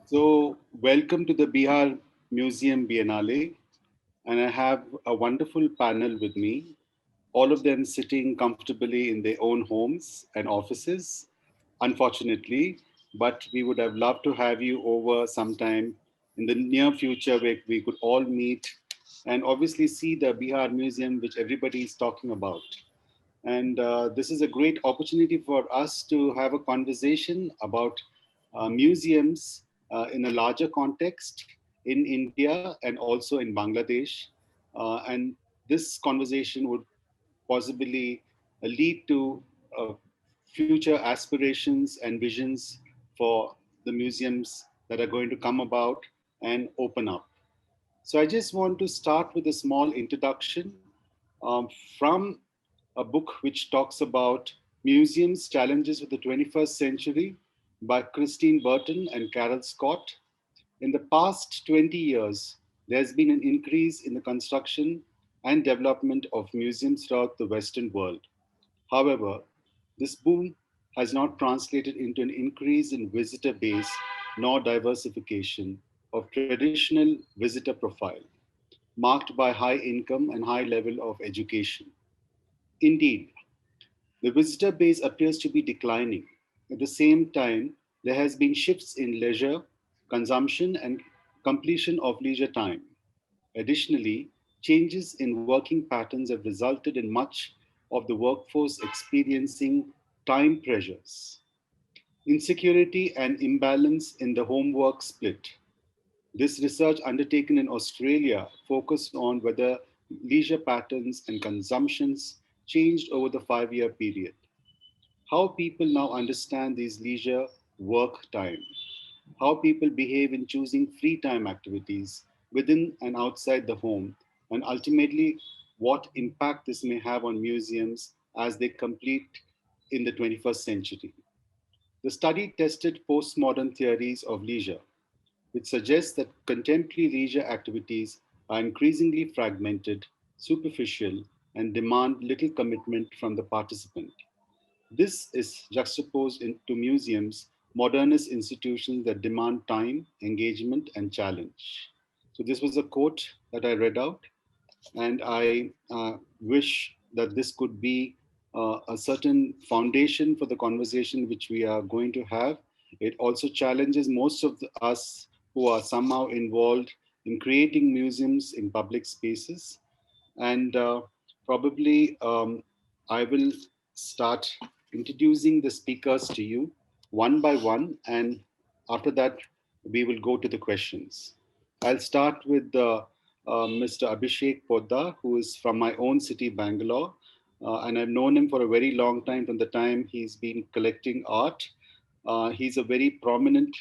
So, welcome to the Bihar Museum Biennale, and I have a wonderful panel with me, all of them sitting comfortably in their own homes and offices, unfortunately, but we would have loved to have you over sometime in the near future where we could all meet and obviously see the Bihar Museum, which everybody is talking about. And this is a great opportunity for us to have a conversation about museums in a larger context in India and also in Bangladesh. And this conversation would possibly lead to future aspirations and visions for the museums that are going to come about and open up. So I just want to start with a small introduction from a book which talks about museums' challenges with the 21st century by Christine Burton and Carol Scott. In the past 20 years, there has been an increase in the construction and development of museums throughout the Western world. However, this boom has not translated into an increase in visitor base nor diversification of traditional visitor profile, marked by high income and high level of education. Indeed, the visitor base appears to be declining. At the same time, there has been shifts in leisure, consumption, and completion of leisure time. Additionally, changes in working patterns have resulted in much of the workforce experiencing time pressures, insecurity, and imbalance in the homework split. This research undertaken in Australia focused on whether leisure patterns and consumptions changed over the 5 year period. How people now understand these leisure work time, how people behave in choosing free time activities within and outside the home, and ultimately what impact this may have on museums as they complete in the 21st century. The study tested postmodern theories of leisure, which suggests that contemporary leisure activities are increasingly fragmented, superficial, and demand little commitment from the participant. This is juxtaposed into museums, modernist institutions that demand time, engagement, and challenge. So, this was a quote that I read out, and I wish that this could be a certain foundation for the conversation which we are going to have. It also challenges most of us who are somehow involved in creating museums in public spaces. And probably I will start introducing the speakers to you one by one, and after that, we will go to the questions. I'll start with Mr. Abhishek Poddar, who is from my own city, Bangalore. And I've known him for a very long time from the time he's been collecting art. He's a very prominent,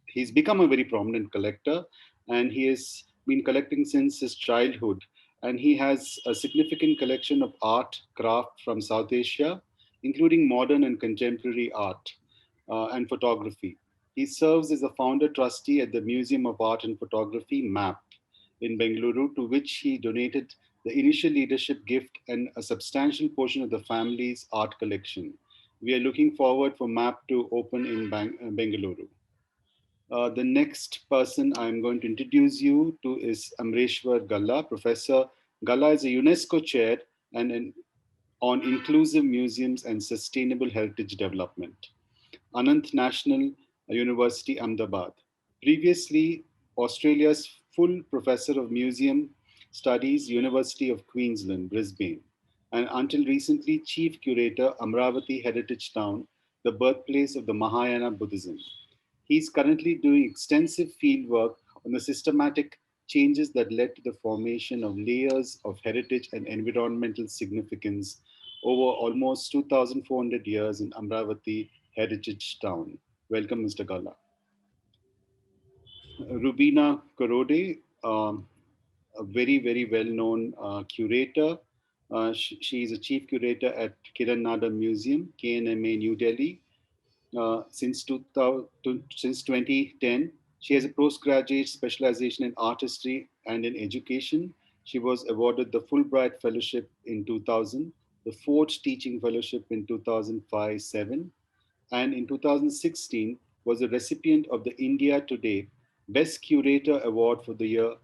he's become a very prominent collector, and he has been collecting since his childhood. And he has a significant collection of art, craft from South Asia, including modern and contemporary art and photography. He serves as a founder trustee at the Museum of Art and Photography, MAP, in Bengaluru, to which he donated the initial leadership gift and a substantial portion of the family's art collection. We are looking forward for MAP to open in Bengaluru. The next person I'm going to introduce you to is Amareswar Galla. Professor Galla is a UNESCO chair and on inclusive museums and sustainable heritage development. Anant National University, Ahmedabad. Previously, Australia's full professor of museum studies, University of Queensland, Brisbane, and until recently, chief curator, Amravati Heritage Town, the birthplace of the Mahayana Buddhism. He's currently doing extensive field work on the systematic changes that led to the formation of layers of heritage and environmental significance over almost 2,400 years in Amravati Heritage Town. Welcome, Mr. Galla. Roobina Karode, a very, very well known curator. She is a chief curator at Kiran Nada Museum, KNMA, New Delhi. Since 2010. She has a postgraduate specialization in art history and in education. She was awarded the Fulbright Fellowship in 2000, the Ford Teaching Fellowship in 2005-7, and in 2016, was a recipient of the India Today Best Curator Award for the year.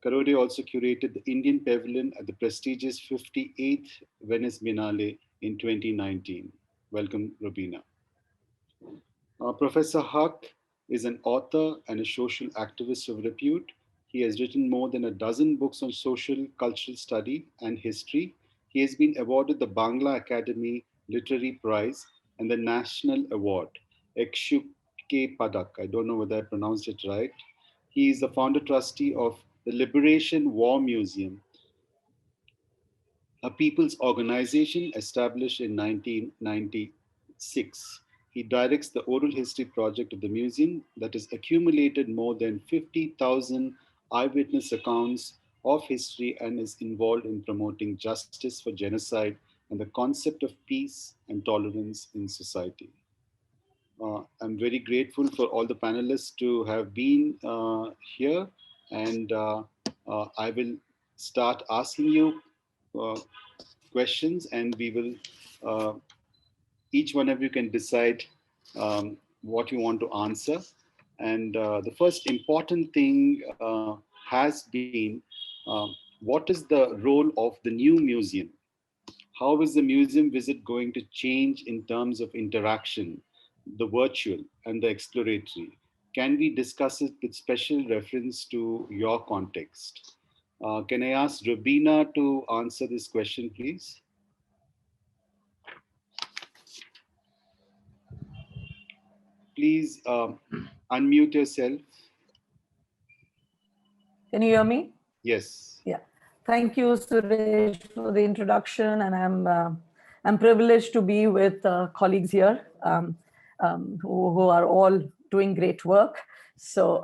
Karode also curated the Indian Pavilion at the prestigious 58th Venice Biennale in 2019. Welcome, Roobina. Professor Hoque is an author and a social activist of repute. He has written more than a dozen books on social, cultural study, and history. He has been awarded the Bangla Academy Literary Prize and the National Award, Ekshuke Padak. I don't know whether I pronounced it right. He is the founder trustee of the Liberation War Museum, a people's organization established in 1996. He directs the oral history project of the museum that has accumulated more than 50,000 eyewitness accounts of history and is involved in promoting justice for genocide and the concept of peace and tolerance in society. I'm very grateful for all the panelists to have been here, and I will start asking you uh, questions, and we will each one of you can decide what you want to answer. And the first important thing has been what is the role of the new museum? How is the museum visit going to change in terms of interaction, the virtual and the exploratory? Can we discuss it with special reference to your context? Can I ask Roobina to answer this question, please? Please unmute yourself. Can you hear me? Yes. Yeah. Thank you, Suresh, for the introduction, and I'm privileged to be with colleagues here who are all doing great work. So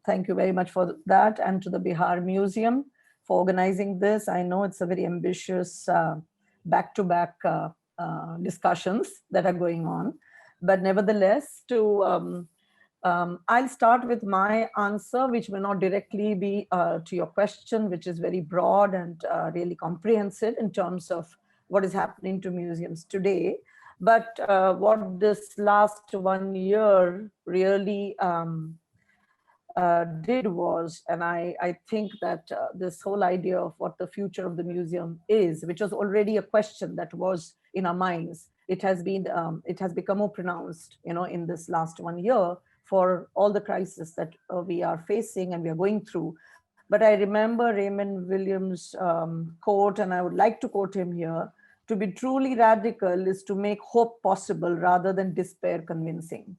thank you very much for that, and to the Bihar Museum for organizing this. I know it's a very ambitious back-to-back discussions that are going on, but nevertheless, I'll start with my answer, which may not directly be to your question, which is very broad and really comprehensive in terms of what is happening to museums today. But what this last 1 year really did was, and I think that this whole idea of what the future of the museum is, which was already a question that was in our minds, it has become more pronounced, in this last 1 year for all the crises that we are facing and we are going through. But I remember Raymond Williams' quote, and I would like to quote him here: "To be truly radical is to make hope possible rather than despair convincing."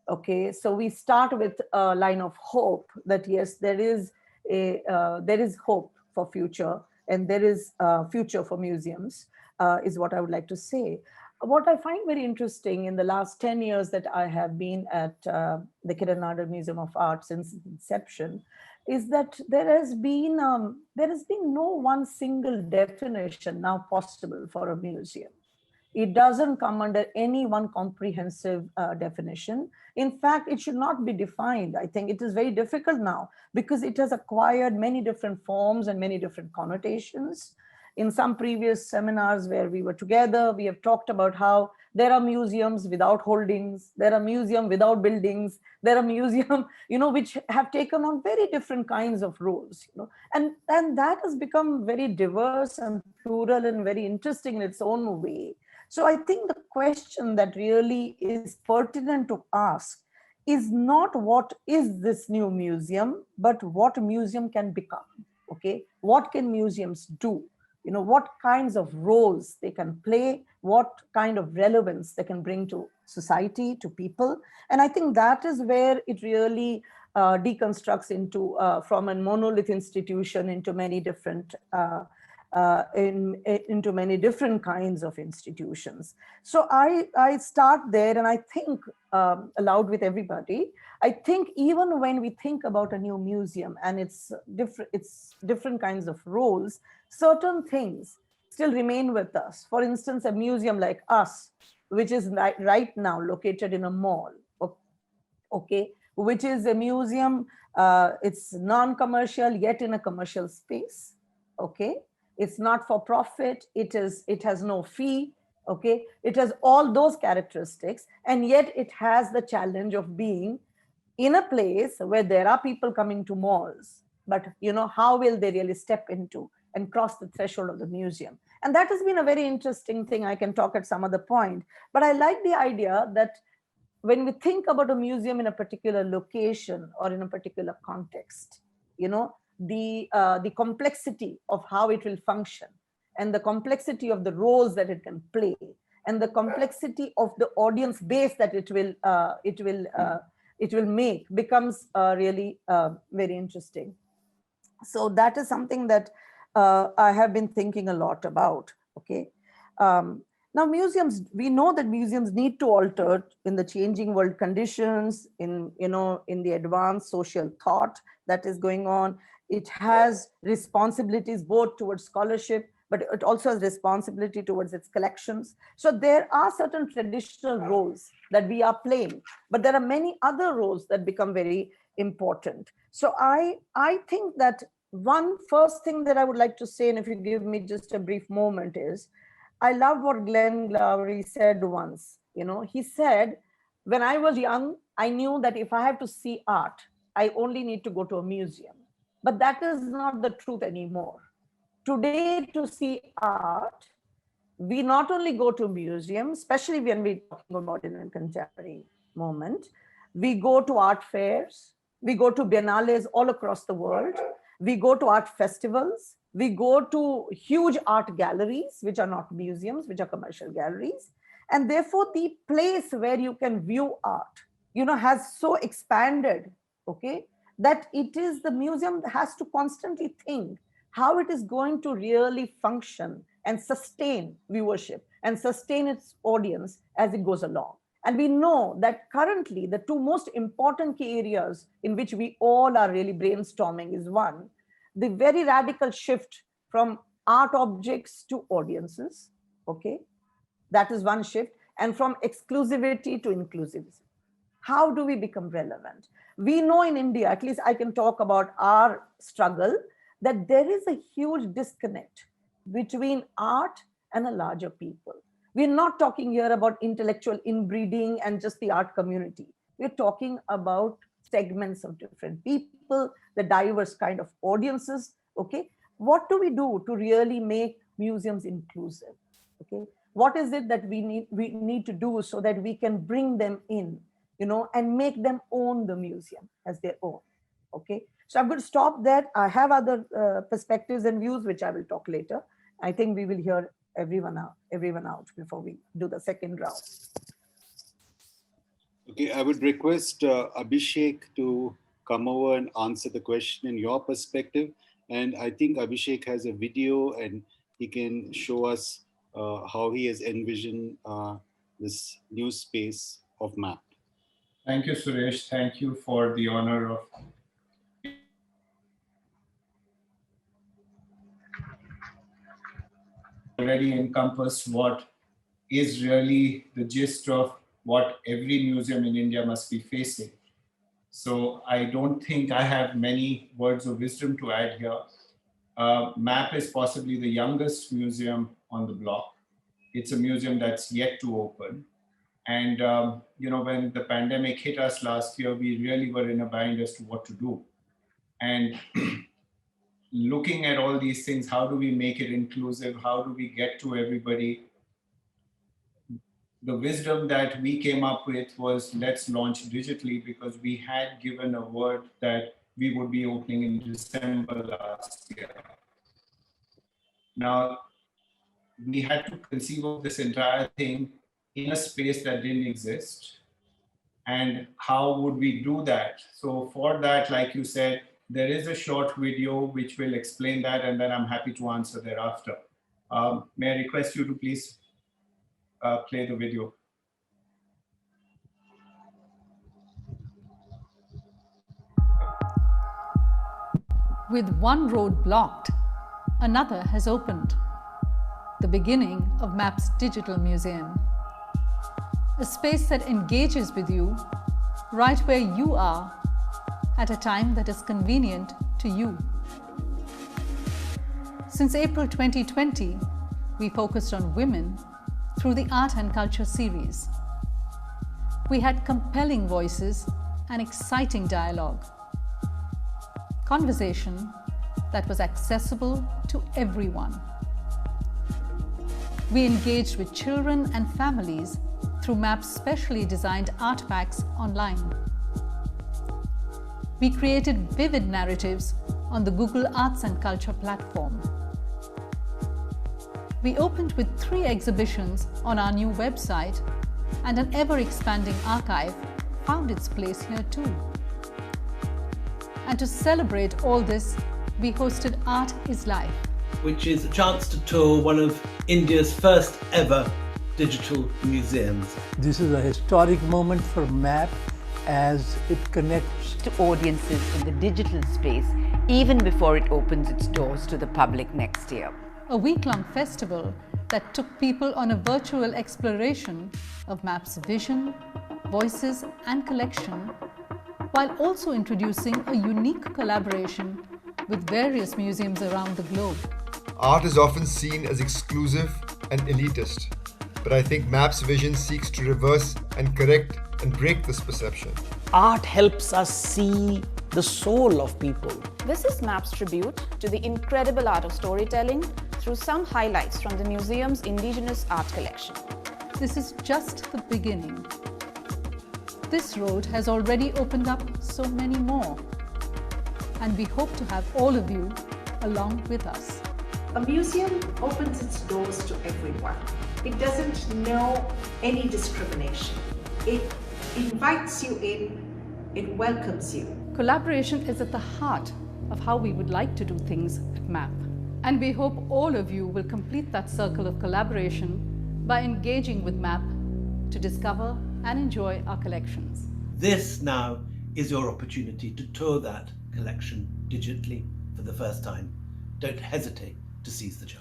Okay, so we start with a line of hope that yes, there is hope for future, and there is future for museums, is what I would like to say. What I find very interesting in the last 10 years that I have been at the Kiranadar Museum of Art since inception is that there has been no one single definition now possible for a museum. It doesn't come under any one comprehensive definition. In fact, it should not be defined. I think it is very difficult now because it has acquired many different forms and many different connotations. In some previous seminars where we were together, we have talked about how there are museums without holdings, there are museums without buildings, there are museums, which have taken on very different kinds of roles, and that has become very diverse and plural and very interesting in its own way. So I think the question that really is pertinent to ask is not what is this new museum, but what museum can become. Okay, what can museums do? What kinds of roles they can play, what kind of relevance they can bring to society, to people. And I think that is where it really deconstructs from a monolith institution into many different into many different kinds of institutions. So I start there, and I think aloud with everybody. I think even when we think about a new museum and its different kinds of roles, certain things still remain with us. For instance, a museum like us, which is right now located in a mall, okay, which is a museum, it's non-commercial yet in a commercial space, okay. It's not for profit. It has no fee. Okay, it has all those characteristics, and yet it has the challenge of being in a place where there are people coming to malls, but how will they really step into and cross the threshold of the museum? And that has been a very interesting thing. I can talk at some other point, but I like the idea that when we think about a museum in a particular location or in a particular context, the complexity of how it will function, and the complexity of the roles that it can play, and the complexity of the audience base that it will make becomes really very interesting. So that is something that I have been thinking a lot about. Okay. um, Now museums, we know that museums need to alter in the changing world conditions, in the advanced social thought that is going on. It has responsibilities both towards scholarship, but it also has responsibility towards its collections. So there are certain traditional roles that we are playing, but there are many other roles that become very important. So I think that one first thing that I would like to say, and if you give me just a brief moment, is I love what Glenn Glowry said once. He said, when I was young, I knew that if I have to see art, I only need to go to a museum. But that is not the truth anymore. Today, to see art, we not only go to museums, especially when we're talking about modern and contemporary moment, we go to art fairs, we go to biennales all across the world, we go to art festivals, we go to huge art galleries, which are not museums, which are commercial galleries. And therefore, the place where you can view art, has so expanded, okay, that it is the museum that has to constantly think how it is going to really function and sustain viewership and sustain its audience as it goes along. And we know that currently the two most important key areas in which we all are really brainstorming is one, the very radical shift from art objects to audiences. Okay, that is one shift. And from exclusivity to inclusivity. How do we become relevant? We know in India, at least I can talk about our struggle, that there is a huge disconnect between art and a larger people. We're not talking here about intellectual inbreeding and just the art community. We're talking about segments of different people, the diverse kind of audiences. Okay, what do we do to really make museums inclusive? Okay, what is it that we need to do so that we can bring them in, and make them own the museum as their own? Okay, so I'm going to stop there. I have other perspectives and views which I will talk later. I think we will hear everyone out before we do the second round. Okay, I would request Abhishek to come over and answer the question in your perspective. And I think Abhishek has a video and he can show us how he has envisioned this new space of MAP. Thank you, Suresh. Thank you for the honor of already encompass what is really the gist of what every museum in India must be facing. So I don't think I have many words of wisdom to add here. MAP is possibly the youngest museum on the block. It's a museum that's yet to open. And when the pandemic hit us last year, we really were in a bind as to what to do. And looking at all these things, how do we make it inclusive? How do we get to everybody? The wisdom that we came up with was, let's launch digitally, because we had given a word that we would be opening in December last year. Now, we had to conceive of this entire thing in a space that didn't exist. And how would we do that? So for that, like you said, there is a short video which will explain that, and then I'm happy to answer thereafter. May I request you to please play the video? With one road blocked, another has opened. The beginning of MAP's Digital Museum. A space that engages with you right where you are at a time that is convenient to you. Since April 2020, we focused on women through the Art and Culture series. We had compelling voices and exciting dialogue. Conversation that was accessible to everyone. We engaged with children and families through MAP's specially designed art packs online. We created vivid narratives on the Google Arts and Culture platform. We opened with 3 exhibitions on our new website, and an ever-expanding archive found its place here too. And to celebrate all this, we hosted Art is Life, which is a chance to tour one of India's first ever digital museums. This is a historic moment for MAP as it connects to audiences in the digital space even before it opens its doors to the public next year. A week-long festival that took people on a virtual exploration of MAP's vision, voices and collection, while also introducing a unique collaboration with various museums around the globe. Art is often seen as exclusive and elitist, but I think MAP's vision seeks to reverse and correct and break this perception. Art helps us see the soul of people. This is MAP's tribute to the incredible art of storytelling through some highlights from the museum's indigenous art collection. This is just the beginning. This road has already opened up so many more, and we hope to have all of you along with us. A museum opens its doors to everyone. It doesn't know any discrimination. It invites you in, it welcomes you. Collaboration is at the heart of how we would like to do things at MAP. And we hope all of you will complete that circle of collaboration by engaging with MAP to discover and enjoy our collections. This now is your opportunity to tour that collection digitally for the first time. Don't hesitate to seize the chance.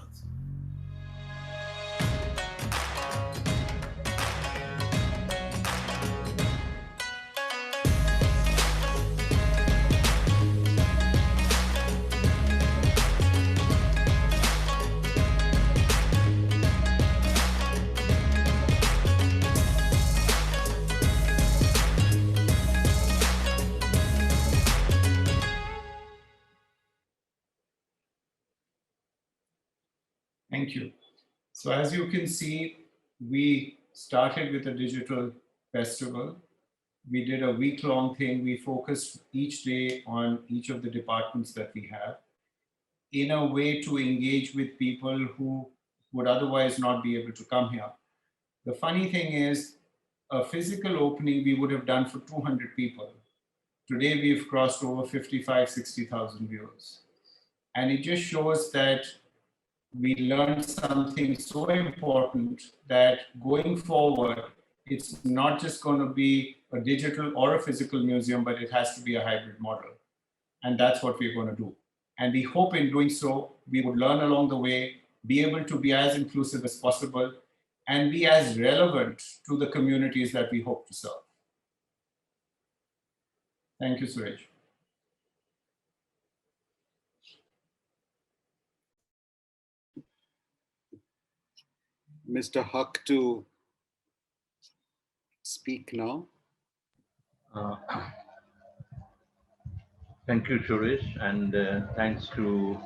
Thank you. So as you can see, we started with a digital festival. We did a week-long thing. We focused each day on each of the departments that we have in a way to engage with people who would otherwise not be able to come here. The funny thing is, a physical opening we would have done for 200 people. Today we've crossed over 55, 60,000 viewers. And it just shows that we learned something so important that going forward, it's not just going to be a digital or a physical museum, but it has to be a hybrid model. And that's what we're going to do. And we hope in doing so, we would learn along the way, be able to be as inclusive as possible, and be as relevant to the communities that we hope to serve. Thank you, Suresh. Mr. Hoque to speak now. Thank you, Suresh, and thanks to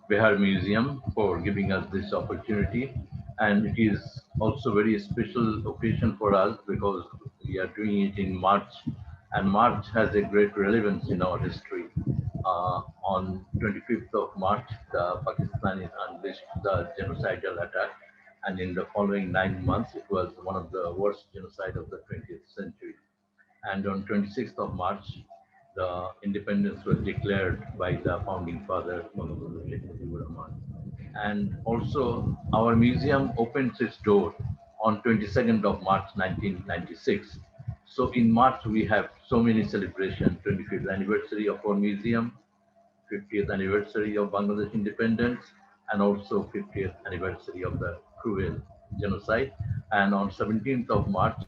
Bihar Museum for giving us this opportunity. And it is also very special occasion for us because we are doing it in March, and March has a great relevance in our history. On 25th of March, the Pakistanis unleashed the genocidal attack, and in the following 9 months, it was one of the worst genocide of the 20th century. And on 26th of March, the independence was declared by the founding father, and also our museum opens its door on 22nd of March 1996. So in March, we have so many celebrations: 25th anniversary of our museum, 50th anniversary of Bangladesh independence, and also 50th anniversary of the cruel genocide. And on 17th of March,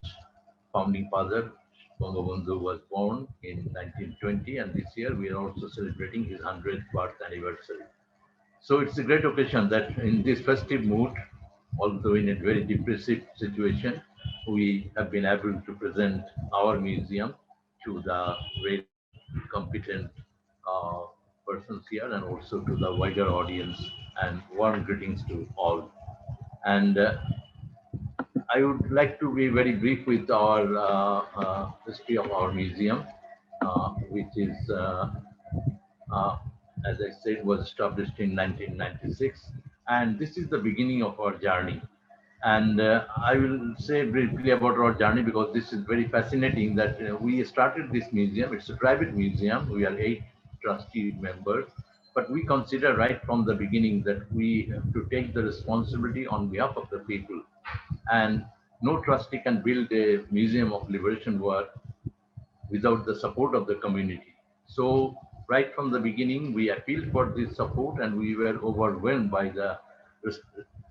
founding father Bangabandhu was born in 1920, and this year we are also celebrating his 100th birth anniversary. So it's a great occasion that in this festive mood, although in a very depressive situation, we have been able to present our museum to the very competent uh, persons here and also to the wider audience, and warm greetings to all. And I would like to be very brief with our history of our museum, which is, uh, as I said, was established in 1996. And this is the beginning of our journey. And I will say briefly about our journey because this is very fascinating that we started this museum. It's a private museum. We are 8 trustee members, but we consider right from the beginning that we have to take the responsibility on behalf of the people. And no trustee can build a museum of liberation war without the support of the community. So right from the beginning, we appealed for this support and we were overwhelmed by the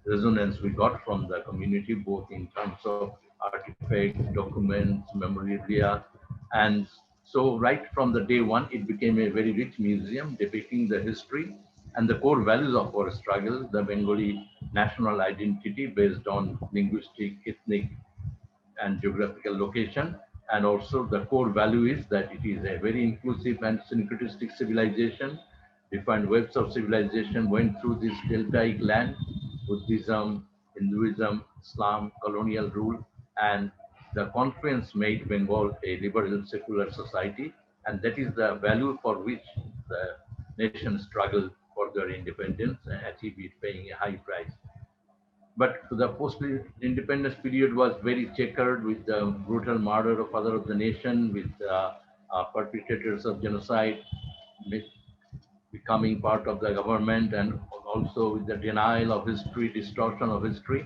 resonance we got from the community, both in terms of artifacts, documents, memorabilia. And so right from the day one, it became a very rich museum depicting the history and the core values of our struggle, the Bengali national identity based on linguistic, ethnic, and geographical location. And also the core value is that it is a very inclusive and syncretistic civilization. Different webs of civilization went through this deltaic land: Buddhism, Hinduism, Islam, colonial rule, and the confluence made Bengal a liberal secular society. And that is the value for which the nation struggled for their independence and achieved it paying a high price. But the post-independence period was very checkered with the brutal murder of father of the nation, with perpetrators of genocide becoming part of the government, and also with the denial of history, distortion of history.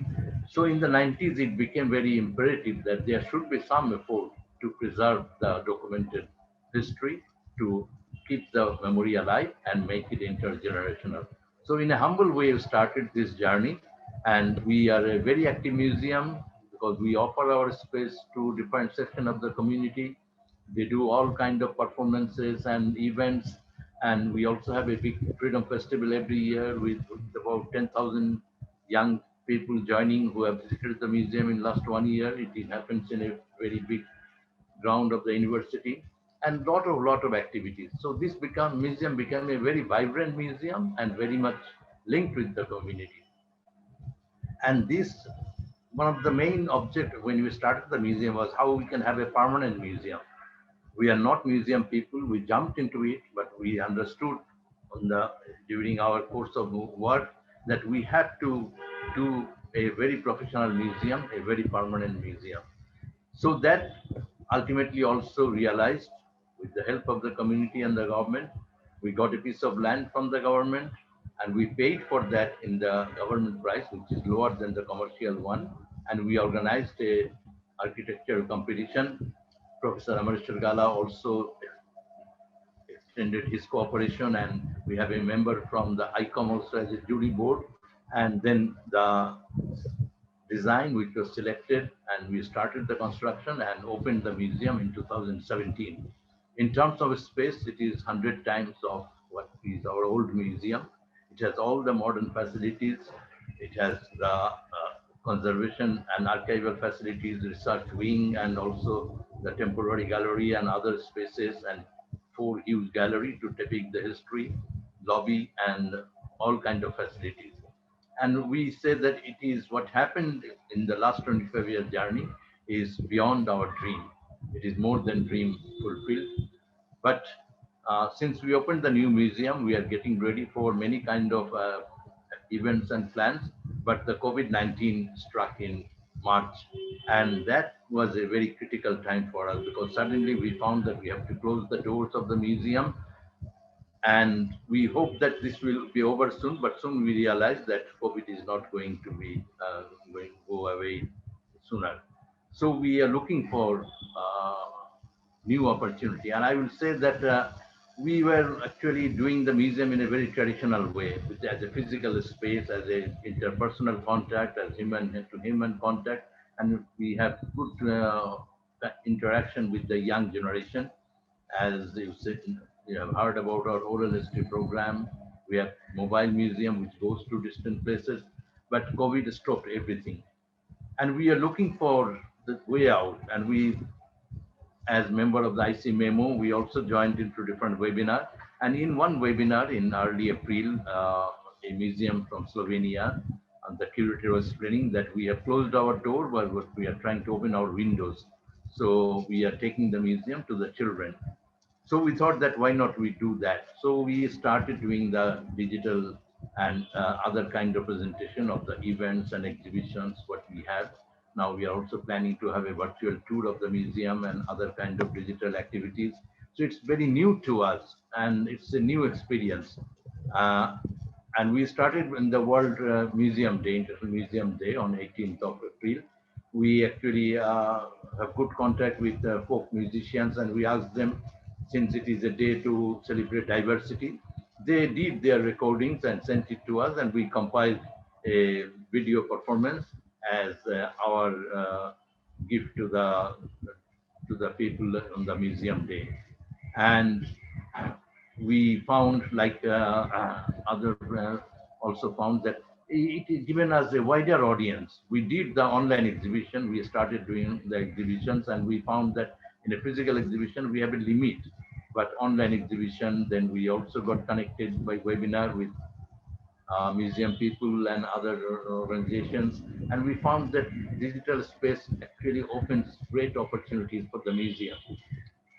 So in the 90s, it became very imperative that there should be some effort to preserve the documented history, to keep the memory alive and make it intergenerational. So in a humble way, we started this journey, and we are a very active museum because we offer our space to different sections of the community. They do all kind of performances and events, and we also have a big freedom festival every year with about 10,000 young people joining who have visited the museum in last 1 year. It happens in a very big ground of the university, and lot of activities. So this museum became a very vibrant museum and very much linked with the community. And this, one of the main objects when we started the museum was how we can have a permanent museum. We are not museum people. We jumped into it, but we understood during our course of work that we have to do a very professional museum, a very permanent museum. So that ultimately also realized with the help of the community and the government, we got a piece of land from the government and we paid for that in the government price, which is lower than the commercial one. And we organized a architecture competition. Professor Amareswar Galla also extended his cooperation, and we have a member from the ICOM also as a jury board. And then the design which was selected, and we started the construction and opened the museum in 2017. In terms of space, it is 100 times of what is our old museum. It has all the modern facilities. It has the conservation and archival facilities, research wing, and also the temporary gallery and other spaces, and 4 huge gallery to depict the history, lobby, and all kind of facilities. And we say that it is what happened in the last 25-year journey is beyond our dream. It is more than dream fulfilled. But since we opened the new museum, we are getting ready for many kind of events and plans. But the COVID-19 struck in March, and that was a very critical time for us because suddenly we found that we have to close the doors of the museum. And we hope that this will be over soon, but soon we realize that COVID is not going to be going to go away sooner. So we are looking for new opportunity. And I will say that we were actually doing the museum in a very traditional way, as a physical space, as a interpersonal contact, as human-to-human contact, and we have good interaction with the young generation. As you said, you have heard about our oral history program. We have mobile museum which goes to distant places. but COVID stopped everything. And we are looking for the way out. And we, as member of the IC Memo, we also joined into different webinar. And in one webinar in early April, a museum from Slovenia, and the curator was explaining that we have closed our door, but we are trying to open our windows. So we are taking the museum to the children. So we thought that why not we do that? So we started doing the digital and other kind of presentation of the events and exhibitions what we have. Now we are also planning to have a virtual tour of the museum and other kind of digital activities. So it's very new to us and it's a new experience. Uh, and we started in the World Museum Day, International Museum Day on 18th of April. We actually have good contact with folk musicians and we asked them, since it is a day to celebrate diversity, they did their recordings and sent it to us and we compiled a video performance as our gift to the people on the museum day. And we found, like other also found, that it is given us a wider audience. We did the online exhibition, we started doing the exhibitions, and we found that in a physical exhibition we have a limit, but online exhibition, then we also got connected by webinar with museum people and other organizations, and we found that digital space actually opens great opportunities for the museum.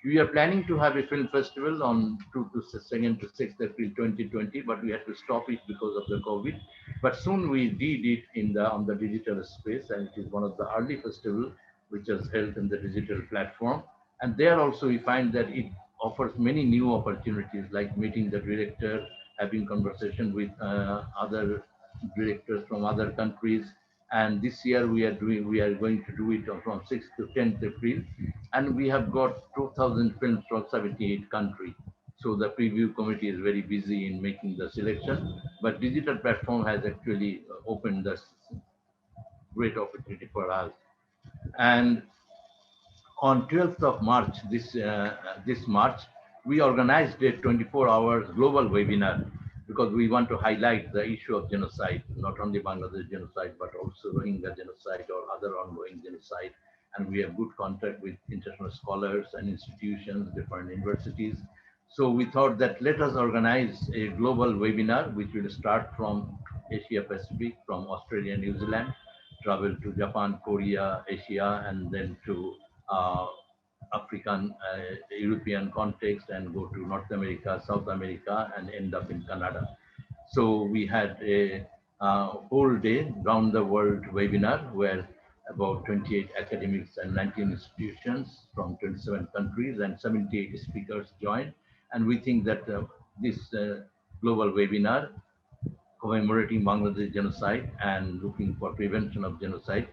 We are planning to have a film festival on 2nd to 6th April 2020, but we had to stop it because of the COVID. But soon we did it on the digital space, and it is one of the early festivals which is held in the digital platform. And there also we find that it offers many new opportunities, like meeting the director, having conversation with other directors from other countries. And this year we are going to do it from 6th to 10th April, and we have got 2,000 films from 78 countries. So the preview committee is very busy in making the selection, but digital platform has actually opened this great opportunity for us. And on 12th of March, this March, we organized a 24 hours global webinar because we want to highlight the issue of genocide, not only Bangladesh genocide, but also Rohingya genocide or other ongoing genocide. And we have good contact with international scholars and institutions, different universities. So we thought that let us organize a global webinar, which will start from Asia Pacific, from Australia, New Zealand, travel to Japan, Korea, Asia, and then to African, European context, and go to North America, South America, and end up in Canada. So we had a whole day round the world webinar where about 28 academics and 19 institutions from 27 countries and 78 speakers joined. And we think that this global webinar commemorating Bangladesh genocide and looking for prevention of genocide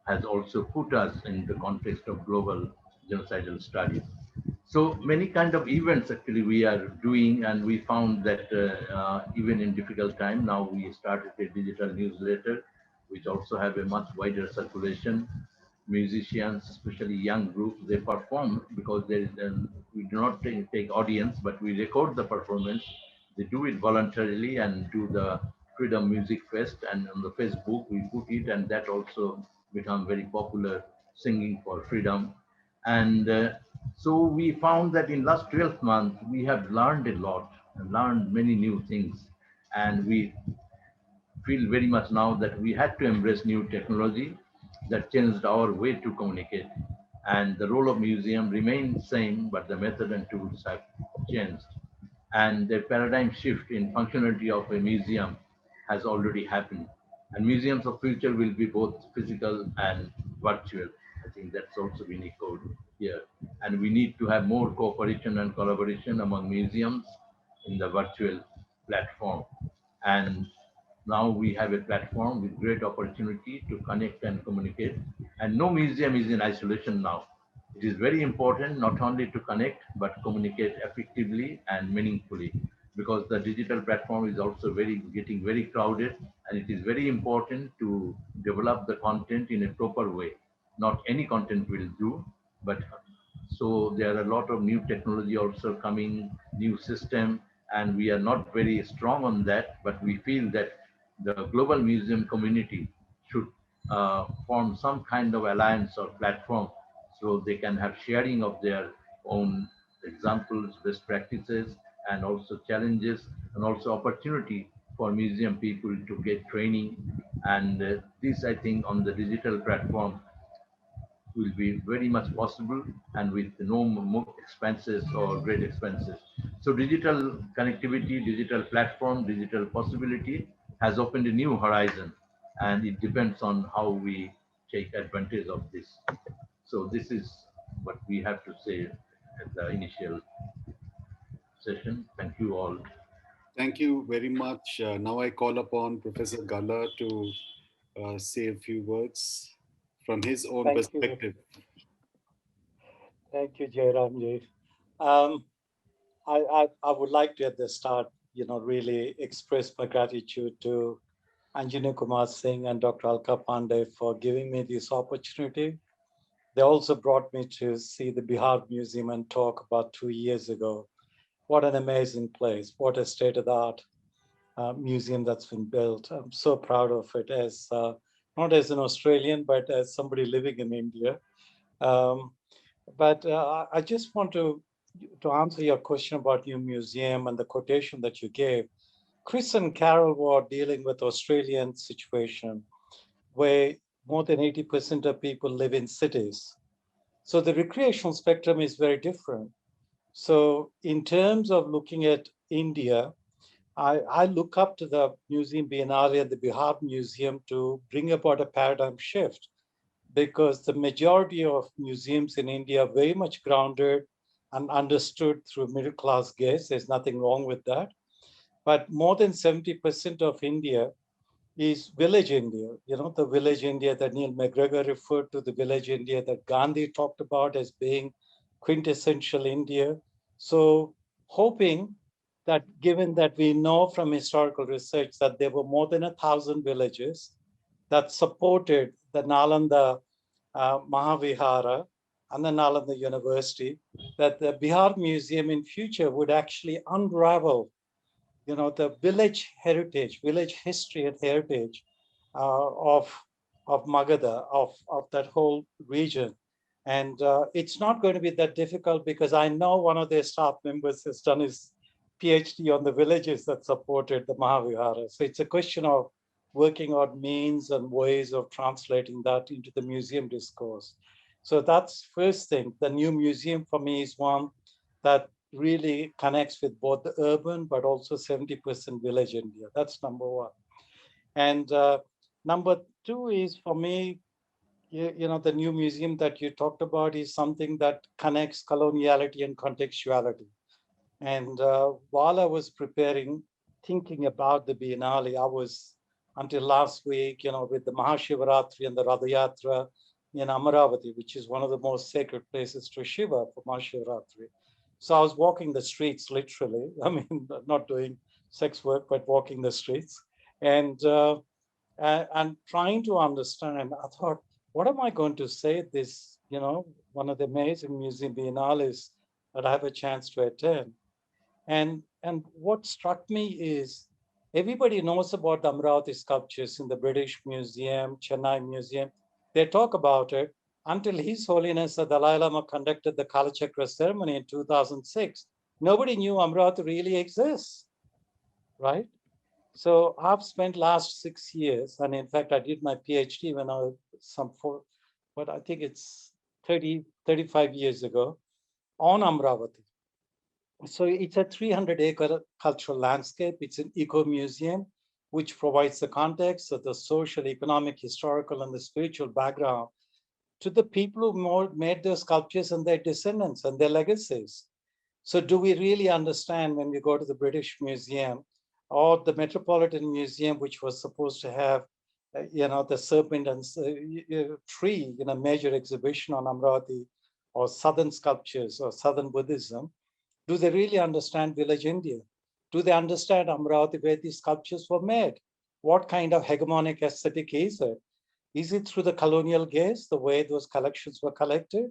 has also put us in the context of global genocidal studies. So many kind of events actually we are doing, and we found that even in difficult time, now we started a digital newsletter, which also have a much wider circulation. Musicians, especially young groups, they perform because there is we do not take audience, but we record the performance. They do it voluntarily and do the Freedom Music Fest, and on the Facebook we put it, and that also become very popular, singing for freedom. And so we found that in last 12 months we have learned a lot and learned many new things, and we feel very much now that we had to embrace new technology that changed our way to communicate. And the role of museum remains same, but the method and tools have changed. And the paradigm shift in functionality of a museum has already happened. And museums of future will be both physical and virtual. I think that's also been echoed here. And we need to have more cooperation and collaboration among museums in the virtual platform. And now we have a platform with great opportunity to connect and communicate. And no museum is in isolation now. It is very important not only to connect, but communicate effectively and meaningfully, because the digital platform is also getting very crowded, and it is very important to develop the content in a proper way. Not any content will do, but so there are a lot of new technology also coming, new system, and we are not very strong on that, but we feel that the global museum community should form some kind of alliance or platform so they can have sharing of their own examples, best practices, and also challenges, and also opportunity for museum people to get training. And this, I think, on the digital platform will be very much possible and with no more expenses or great expenses. So digital connectivity, digital platform, digital possibility has opened a new horizon, and it depends on how we take advantage of this. So this is what we have to say at the initial session. Thank you all. Thank you very much. Now I call upon Professor Galla to say a few words from his own Thank you. perspective. Thank you, Jayaram ji. Um, I would like to at the start, really express my gratitude to Anjana Kumar Singh and Dr. Alka Pandey for giving me this opportunity. They also brought me to see the Bihar Museum and talk about 2 years ago. What an amazing place. What a state-of-the-art museum that's been built. I'm so proud of it as not as an Australian, but as somebody living in India. But I just want to answer your question about new museum and the quotation that you gave. Chris and Carol were dealing with Australian situation where more than 80% of people live in cities. So the recreational spectrum is very different. So in terms of looking at India, I look up to the Museum Biennale and the Bihar Museum to bring about a paradigm shift, because the majority of museums in India are very much grounded and understood through middle-class gaze. There's nothing wrong with that. But more than 70% of India is village India, the village India that Neil McGregor referred to, the village India that Gandhi talked about as being quintessential India. So hoping that, given that we know from historical research that there were more than 1,000 villages that supported the Nalanda Mahavihara and the Nalanda University, that the Bihar Museum in future would actually unravel the village heritage, village history and heritage of Magadha, of that whole region. And it's not going to be that difficult, because I know one of their staff members has done his PhD on the villages that supported the Mahavihara. So it's a question of working out means and ways of translating that into the museum discourse. So that's first thing. The new museum for me is one that really connects with both the urban, but also 70% village India. That's number one. And number two is, for me, the new museum that you talked about is something that connects coloniality and contextuality. And while I was preparing, thinking about the Biennale, I was, until last week, with the Mahashivaratri and the Ratha Yatra in Amaravati, which is one of the most sacred places to Shiva for Mahashivaratri. So I was walking the streets, literally. I mean, not doing sex work, but walking the streets, and trying to understand. I thought, what am I going to say at this, one of the amazing museum biennales that I have a chance to attend? And what struck me is, everybody knows about the Amaravati sculptures in the British Museum, Chennai Museum. They talk about it until His Holiness the Dalai Lama conducted the Kalachakra ceremony in 2006. Nobody knew Amaravati really exists, right? So I've spent last 6 years, and in fact, I did my PhD when I was but I think it's 35 years ago, on Amaravati. So it's a 300-acre cultural landscape. It's an eco-museum, which provides the context of the social, economic, historical, and the spiritual background to the people who made those sculptures and their descendants and their legacies. So do we really understand, when we go to the British Museum or the Metropolitan Museum, which was supposed to have, the serpent and tree in a major exhibition on Amaravati, or Southern sculptures or Southern Buddhism, do they really understand village India? Do they understand Amaravati, where these sculptures were made? What kind of hegemonic aesthetic is it? Is it through the colonial gaze, the way those collections were collected?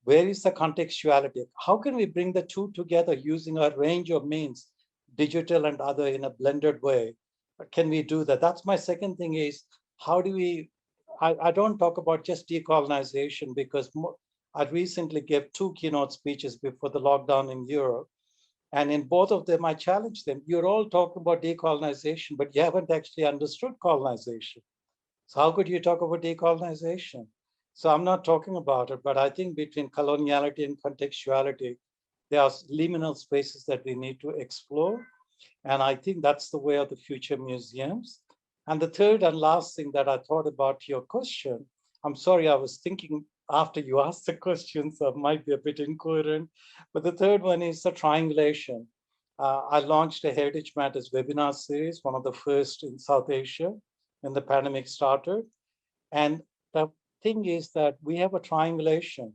Where is the contextuality? How can we bring the two together using a range of means, digital and other, in a blended way, can we do that? That's my second thing is, how do we, I don't talk about just decolonization because I recently gave 2 keynote speeches before the lockdown in Europe. And in both of them, I challenged them. You're all talking about decolonization, but you haven't actually understood colonization. So how could you talk about decolonization? So I'm not talking about it, but I think between coloniality and contextuality, there are liminal spaces that we need to explore. And I think that's the way of the future museums. And the third and last thing that I thought about your question, I'm sorry, I was thinking after you asked the question, so it might be a bit incoherent. But the third one is the triangulation. I launched a Heritage Matters webinar series, one of the first in South Asia when the pandemic started. And the thing is that we have a triangulation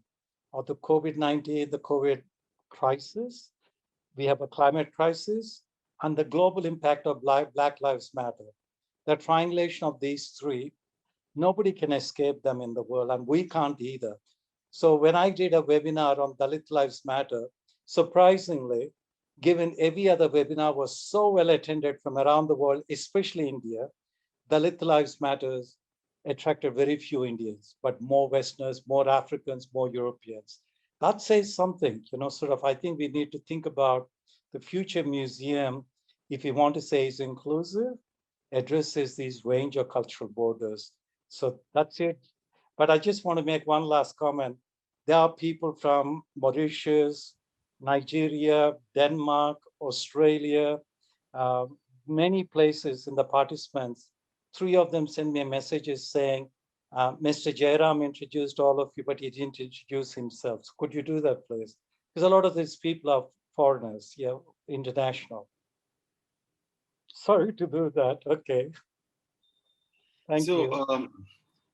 of the COVID-19, the COVID crisis, we have a climate crisis, and the global impact of Black Lives Matter. The triangulation of these three, nobody can escape them in the world, and we can't either. So when I did a webinar on Dalit Lives Matter, surprisingly, given every other webinar was so well attended from around the world, especially India, Dalit Lives Matters attracted very few Indians, but more Westerners, more Africans, more Europeans. That says something, sort of, I think we need to think about the future museum, if we want to say is inclusive, addresses these range of cultural borders. So that's it. But I just want to make one last comment. There are people from Mauritius, Nigeria, Denmark, Australia, many places in the participants. 3 of them sent me messages saying, Mr. Jayaram introduced all of you, but he didn't introduce himself. So could you do that, please? Because a lot of these people are foreigners, international. Sorry to do that. Okay. Thank you.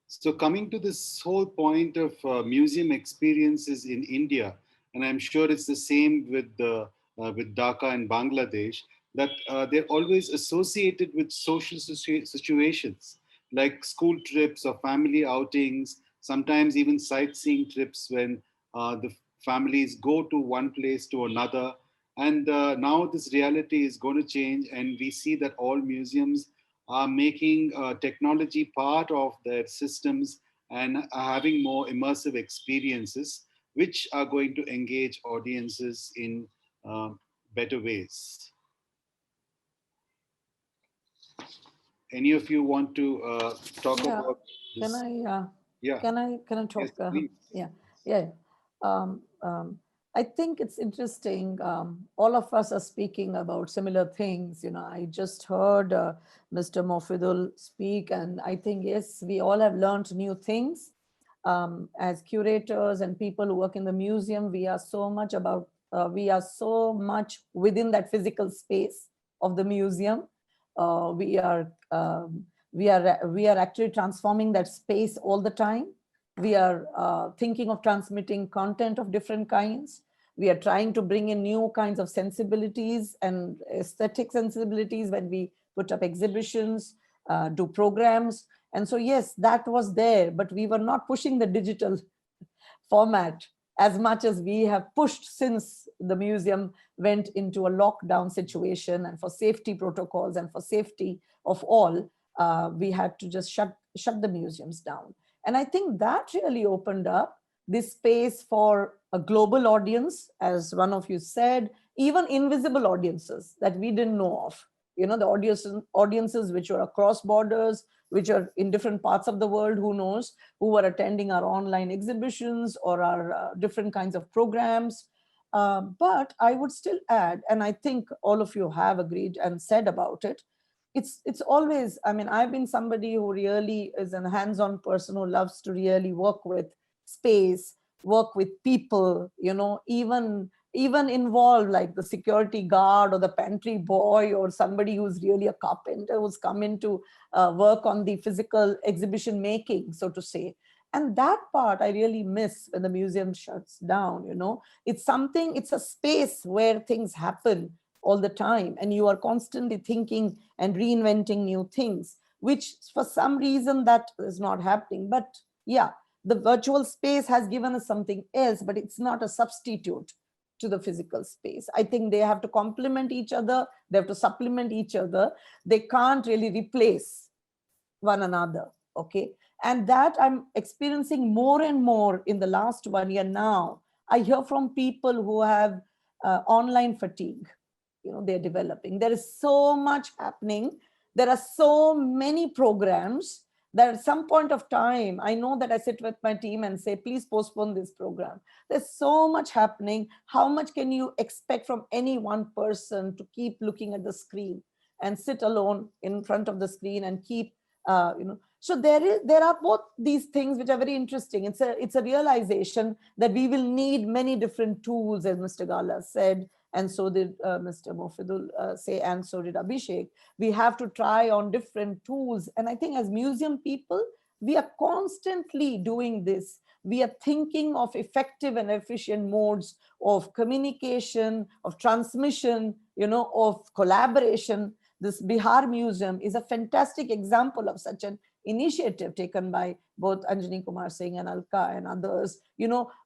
So coming to this whole point of museum experiences in India, and I'm sure it's the same with Dhaka and Bangladesh, that they're always associated with social situations like school trips or family outings, sometimes even sightseeing trips when the families go to one place to another. And now this reality is going to change, and we see that all museums are making technology part of their systems and are having more immersive experiences, which are going to engage audiences in better ways. Any of you want to talk about this? Can I talk? Yes, yeah. I think it's interesting. All of us are speaking about similar things. I just heard Mr. Mofidul speak, and I think, yes, we all have learned new things. As curators and people who work in the museum, we are so much within that physical space of the museum. We are actually transforming that space all the time. We are thinking of transmitting content of different kinds. We are trying to bring in new kinds of sensibilities and aesthetic sensibilities when we put up exhibitions, do programs. And so, yes, that was there, but we were not pushing the digital format as much as we have pushed since the museum went into a lockdown situation, and for safety protocols and for safety of all, we had to just shut the museums down. And I think that really opened up this space for a global audience, as one of you said, even invisible audiences that we didn't know of. The audiences which were across borders, which are in different parts of the world, who knows, who were attending our online exhibitions or our different kinds of programs. But I would still add, and I think all of you have agreed and said about it, it's always, I've been somebody who really is a hands-on person who loves to really work with space, work with people, even involve like the security guard or the pantry boy or somebody who's really a carpenter who's come in to work on the physical exhibition making, so to say. And that part I really miss when the museum shuts down. It's a space where things happen all the time, and you are constantly thinking and reinventing new things, which for some reason that is not happening. But yeah, the virtual space has given us something else, but it's not a substitute to the physical space. I think they have to complement each other. They have to supplement each other. They can't really replace one another. Okay. And that I'm experiencing more and more in the last 1 year now. I hear from people who have online fatigue. They're developing. There is so much happening. There are so many programs that at some point of time, I know that I sit with my team and say, please postpone this program. There's so much happening. How much can you expect from any one person to keep looking at the screen and sit alone in front of the screen and keep, So there are both these things which are very interesting. It's a realization that we will need many different tools, as Mr. Galla said, and so did Mr. Mofidul say, and so did Abhishek. We have to try on different tools. And I think as museum people, we are constantly doing this. We are thinking of effective and efficient modes of communication, of transmission, of collaboration. This Bihar Museum is a fantastic example of such an initiative taken by both Anjani Kumar Singh and Alka and others.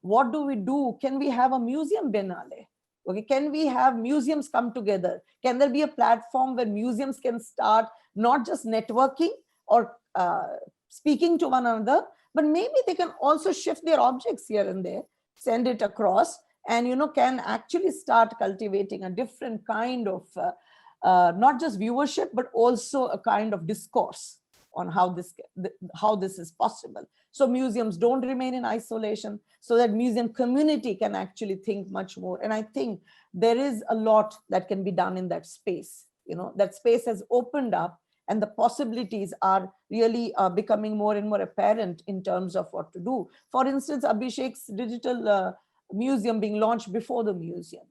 What do we do? Can we have a museum biennale? Okay, can we have museums come together? Can there be a platform where museums can start not just networking or speaking to one another, but maybe they can also shift their objects here and there, send it across, and can actually start cultivating a different kind of not just viewership, but also a kind of discourse on how this is possible. So museums don't remain in isolation, so that museum community can actually think much more. And I think there is a lot that can be done in that space. That space has opened up, and the possibilities are really becoming more and more apparent in terms of what to do. For instance, Abhishek's digital museum being launched before the museum,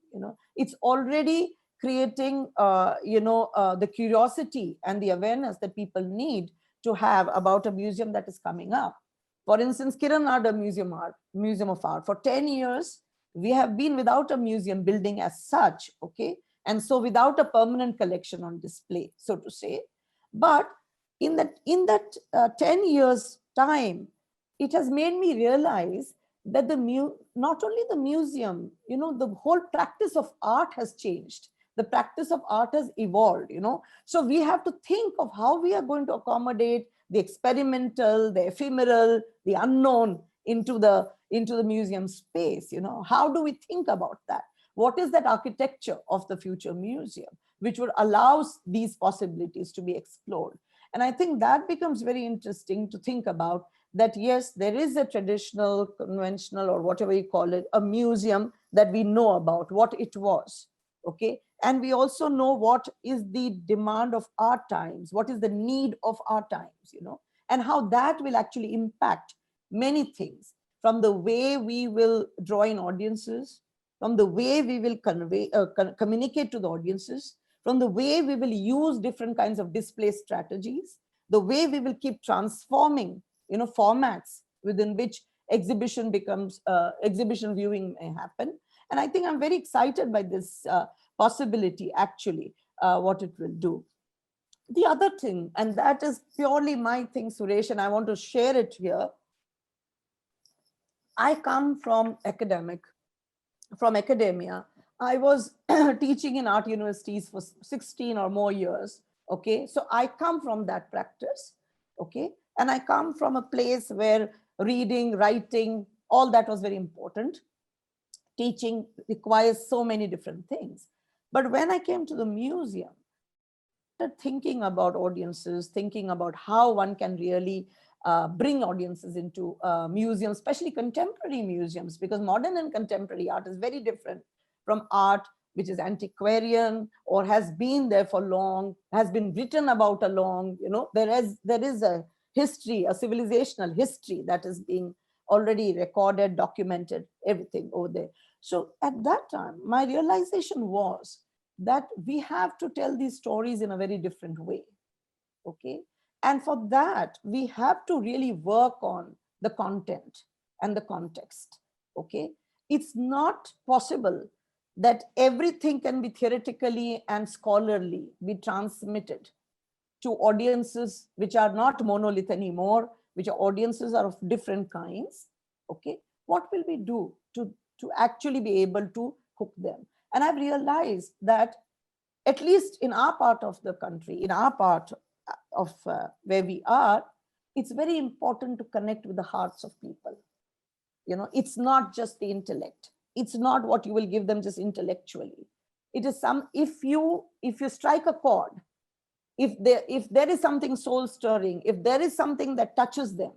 it's already creating, the curiosity and the awareness that people need to have about a museum that is coming up. For instance, Kiran Nada Museum of Art. For 10 years, we have been without a museum building as such, okay? And so without a permanent collection on display, so to say. But in that 10 years time, it has made me realize that not only the museum, the whole practice of art has changed. The practice of art has evolved, So we have to think of how we are going to accommodate the experimental, the ephemeral, the unknown into the museum space. How do we think about that? What is that architecture of the future museum, which would allow these possibilities to be explored? And I think that becomes very interesting to think about, that yes, there is a traditional, conventional, or whatever you call it, a museum that we know about, what it was, okay? And we also know what is the demand of our times, what is the need of our times, and how that will actually impact many things, from the way we will draw in audiences, from the way we will communicate to the audiences, from the way we will use different kinds of display strategies, the way we will keep transforming, formats within which exhibition viewing may happen. And I think I'm very excited by this possibility, actually, what it will do. The other thing, and that is purely my thing, Suresh, and I want to share it here. I come from academia. I was teaching in art universities for 16 or more years, okay? So I come from that practice, okay? And I come from a place where reading, writing, all that was very important. Teaching requires so many different things. But when I came to the museum, I started thinking about audiences, thinking about how one can really bring audiences into museums, especially contemporary museums, because modern and contemporary art is very different from art which is antiquarian or has been there for long, has been written about a long, there is a history, a civilizational history that is being already recorded, documented, everything over there. So at that time, my realization was that we have to tell these stories in a very different way, okay? And for that, we have to really work on the content and the context, okay? It's not possible that everything can be theoretically and scholarly be transmitted to audiences which are not monolith anymore, which are audiences are of different kinds, okay? What will we do to actually be able to hook them. And I've realized that at least in our part of the country, in our part of where we are, it's very important to connect with the hearts of people. It's not just the intellect. It's not what you will give them just intellectually. It is if you strike a chord, if there is something soul stirring, if there is something that touches them,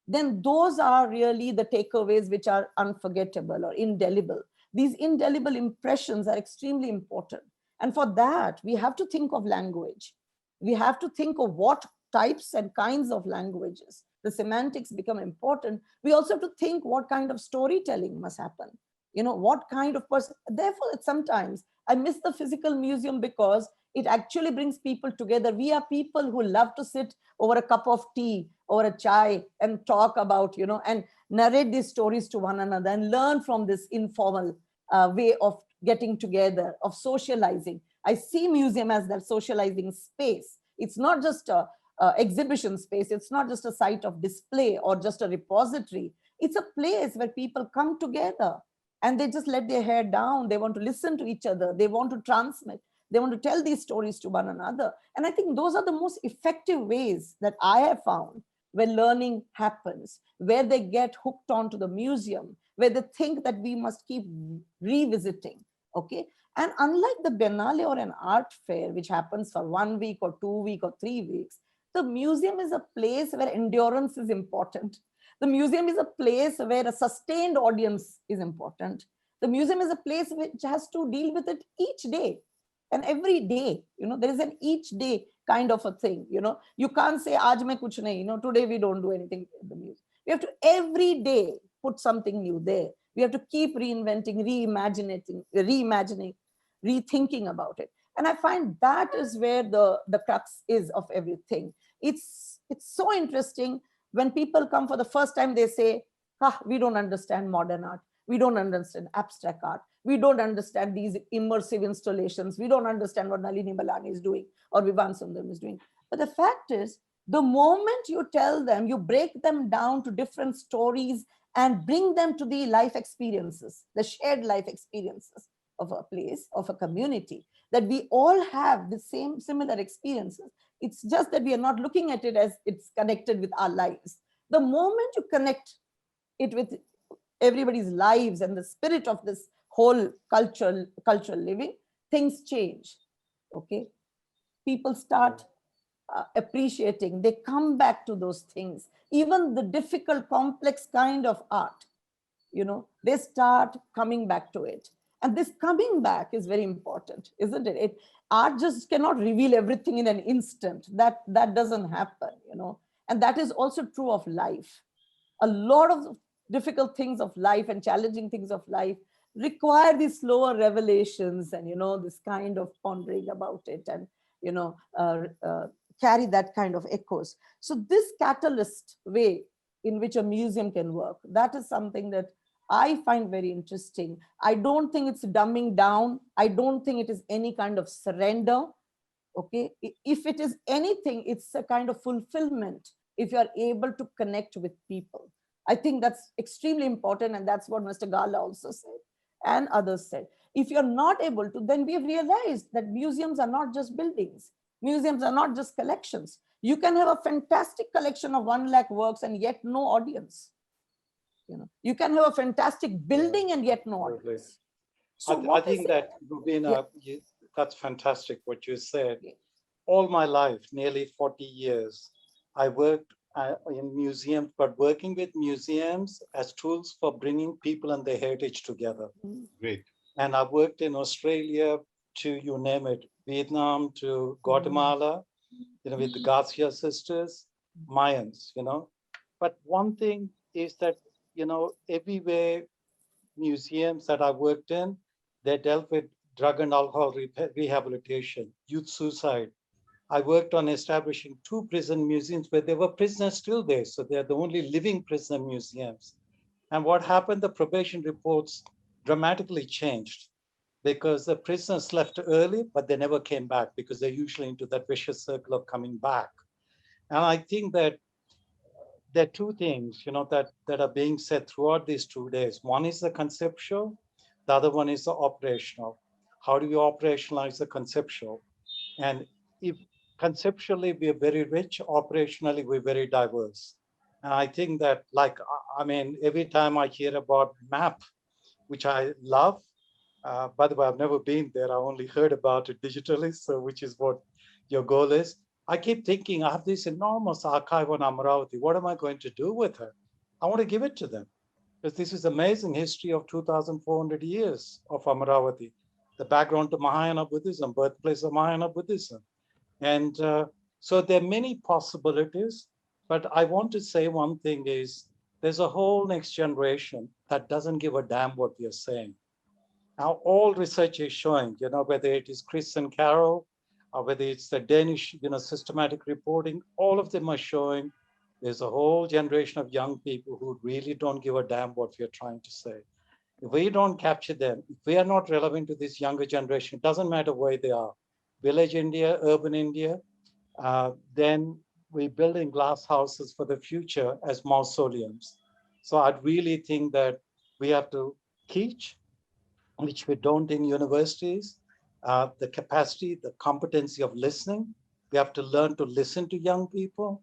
then those are really the takeaways which are unforgettable or indelible. These indelible impressions are extremely important. And for that, we have to think of language. We have to think of what types and kinds of languages. The semantics become important. We also have to think what kind of storytelling must happen. What kind of person. Therefore, sometimes I miss the physical museum because it actually brings people together. We are people who love to sit over a cup of tea or a chai and talk about, and narrate these stories to one another and learn from this informal way of getting together, of socializing. I see museum as that socializing space. It's not just a exhibition space. It's not just a site of display or just a repository. It's a place where people come together and they just let their hair down. They want to listen to each other. They want to transmit. They want to tell these stories to one another. And I think those are the most effective ways that I have found where learning happens, where they get hooked onto the museum, where they think that we must keep revisiting. Okay. And unlike the Biennale or an art fair, which happens for 1 week or 2 weeks or 3 weeks, the museum is a place where endurance is important. The museum is a place where a sustained audience is important. The museum is a place which has to deal with it each day and every day. There is an each day kind of a thing. You can't say, Aaj mein kuch nahi, today we don't do anything in the museum. We have to every day put something new there. We have to keep reinventing, reimagining, rethinking about it. And I find that is where the crux is of everything. It's so interesting when people come for the first time, they say, we don't understand modern art. We don't understand abstract art. We don't understand these immersive installations. We don't understand what Nalini Balani is doing or Vivan Sundaram is doing. But the fact is, the moment you tell them, you break them down to different stories and bring them to the life experiences, the shared life experiences of a place, of a community, that we all have the same similar experiences. It's just that we are not looking at it as it's connected with our lives. The moment you connect it with everybody's lives and the spirit of this whole cultural living, things change. Okay, people start appreciating. They come back to those things. Even the difficult, complex kind of art, they start coming back to it. And this coming back is very important, isn't it? Art just cannot reveal everything in an instant. That doesn't happen, And that is also true of life. A lot of difficult things of life and challenging things of life require these slower revelations and, this kind of pondering about it and, carry that kind of echoes. So this catalyst way in which a museum can work, that is something that I find very interesting. I don't think it's dumbing down. I don't think it is any kind of surrender. Okay. If it is anything, it's a kind of fulfillment if you are able to connect with people. I think that's extremely important. And that's what Mr. Galla also said and others said. If you're not able to, then we have realized that museums are not just buildings. Museums are not just collections. You can have a fantastic collection of 1 lakh works and yet no audience. You can have a fantastic building and yet no audience. So I think that, Roobina, that's fantastic what you said. Yeah. All my life, nearly 40 years, I worked in museums, but working with museums as tools for bringing people and their heritage together. Great. And I've worked in Australia to, you name it, Vietnam to Guatemala, with the Garcia sisters, Mayans, But one thing is that, everywhere museums that I worked in, they dealt with drug and alcohol rehabilitation, youth suicide. I worked on establishing 2 prison museums where there were prisoners still there. So they're the only living prisoner museums. And what happened, the probation reports dramatically changed because the prisoners left early, but they never came back because they're usually into that vicious circle of coming back. And I think that there are 2 things, that are being said throughout these 2 days. One is the conceptual. The other one is the operational. How do we operationalize the conceptual? And if conceptually we are very rich, operationally we're very diverse. And I think that, like, I mean, every time I hear about MAP, which I love, by the way, I've never been there. I only heard about it digitally, so which is what your goal is. I keep thinking, I have this enormous archive on Amaravati. What am I going to do with her? I want to give it to them, because this is amazing history of 2,400 years of Amaravati, the background to Mahayana Buddhism, birthplace of Mahayana Buddhism. And so there are many possibilities, but I want to say one thing is there's a whole next generation that doesn't give a damn what we are saying. Now, all research is showing, whether it is Chris and Carol, or whether it's the Danish, systematic reporting, all of them are showing there's a whole generation of young people who really don't give a damn what we're trying to say. If we don't capture them, if we are not relevant to this younger generation, it doesn't matter where they are, village India, urban India, then we're building glass houses for the future as mausoleums. So I'd really think that we have to teach, which we don't in universities, the capacity, the competency of listening. We have to learn to listen to young people.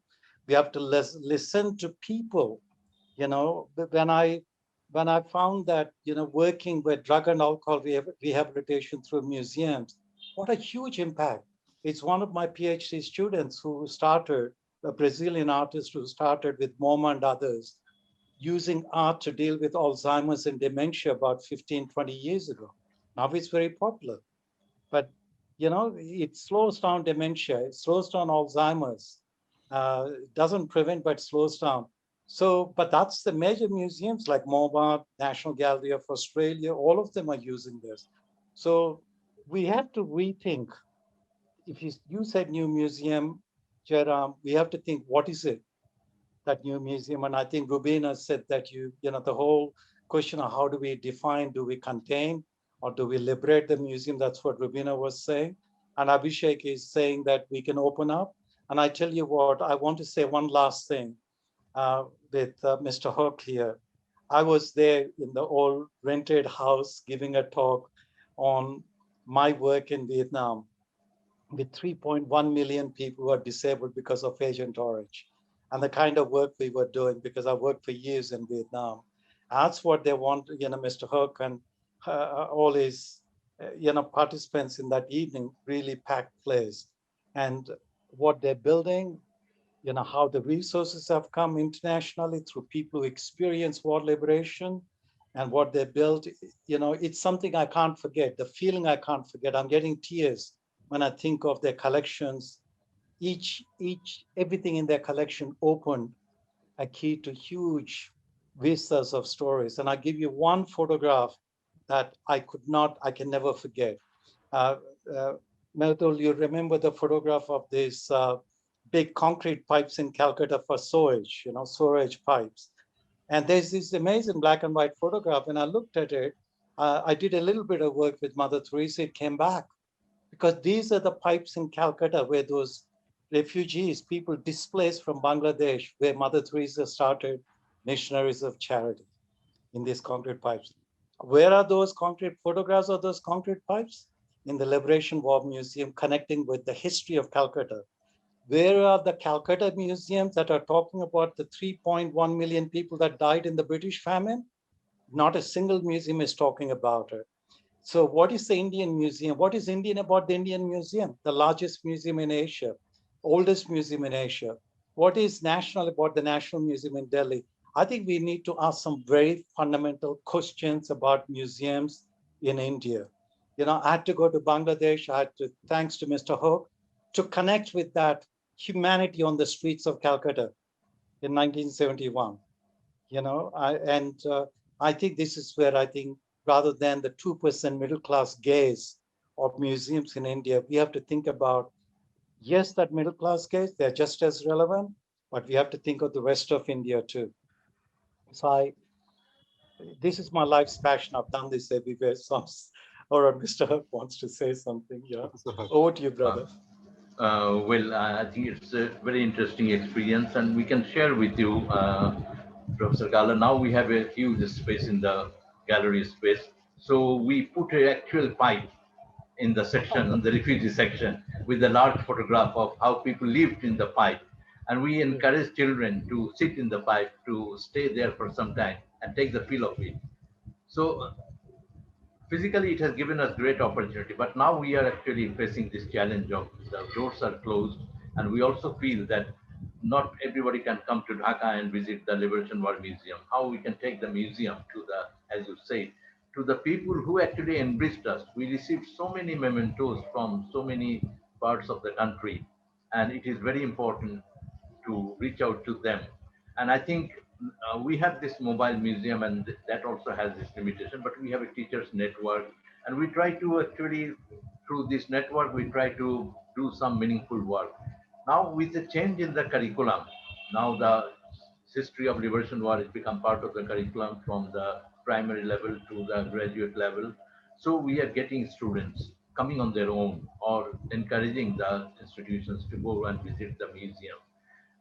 We have to listen to people. When I found that, working with drug and alcohol rehabilitation through museums, what a huge impact. It's one of my PhD students who started, a Brazilian artist who started with MoMA and others, using art to deal with Alzheimer's and dementia about 15, 20 years ago. Now it's very popular. But, it slows down dementia, it slows down Alzheimer's. It doesn't prevent, but slows down. So, but that's the major museums like MoMA, National Gallery of Australia, all of them are using this. So we have to rethink. If you said new museum, Jayaram, we have to think, what is it? That new museum. And I think Roobina said that the whole question of how do we define, do we contain, or do we liberate the museum? That's what Roobina was saying. And Abhishek is saying that we can open up. And I tell you what, I want to say one last thing with Mr. Hoque here. I was there in the old rented house giving a talk on my work in Vietnam with 3.1 million people who are disabled because of Agent Orange, and the kind of work we were doing, because I worked for years in Vietnam. That's what they want, Mr. Hoque and all his, participants in that evening, really packed place. And what they're building, how the resources have come internationally through people who experience war liberation, and what they built, it's something I can't forget, the feeling I can't forget. I'm getting tears when I think of their collections. Everything in their collection opened a key to huge vistas of stories. And I give you one photograph that I can never forget. Mofidul, you remember the photograph of these big concrete pipes in Calcutta for sewage, sewage pipes. And there's this amazing black and white photograph. And I looked at it. I did a little bit of work with Mother Teresa. It came back, because these are the pipes in Calcutta where those refugees, people displaced from Bangladesh, where Mother Teresa started missionaries of charity in these concrete pipes. Where are those concrete photographs of those concrete pipes? In the Liberation War Museum, connecting with the history of Calcutta. Where are the Calcutta museums that are talking about the 3.1 million people that died in the British famine? Not a single museum is talking about it. So what is the Indian Museum? What is Indian about the Indian Museum? The largest museum in Asia, oldest museum in Asia. What is national about the National Museum in Delhi? I think we need to ask some very fundamental questions about museums in India. I had to go to Bangladesh. I had to, thanks to Mr. Hoque, to connect with that humanity on the streets of Calcutta in 1971. I think this is where I think, rather than the 2% middle class gaze of museums in India, we have to think about, yes, that middle class gaze, they're just as relevant, but we have to think of the rest of India too. So this is my life's passion. I've done this everywhere. So, or Mr. Hoque wants to say something. Yeah. Over to you, brother. Well, I think it's a very interesting experience, and we can share with you, Professor Galla. Now we have a huge space in the gallery space, So we put an actual pipe in the section, the refugee section, with a large photograph of how people lived in the pipe. And we encourage children to sit in the pipe, to stay there for some time and take the feel of it. So physically, it has given us great opportunity, but now we are actually facing this challenge of the doors are closed, and we also feel that not everybody can come to Dhaka and visit the Liberation War Museum. How we can take the museum to the, as you say, to the people who actually embraced us. We received so many mementos from so many parts of the country, and it is very important to reach out to them. And I think we have this mobile museum, and that also has this limitation, but we have a teachers network, and we try to actually, through this network, we try to do some meaningful work. Now, with the change in the curriculum, now the history of Liberation War has become part of the curriculum from the primary level to the graduate level. So we are getting students coming on their own or encouraging the institutions to go and visit the museum.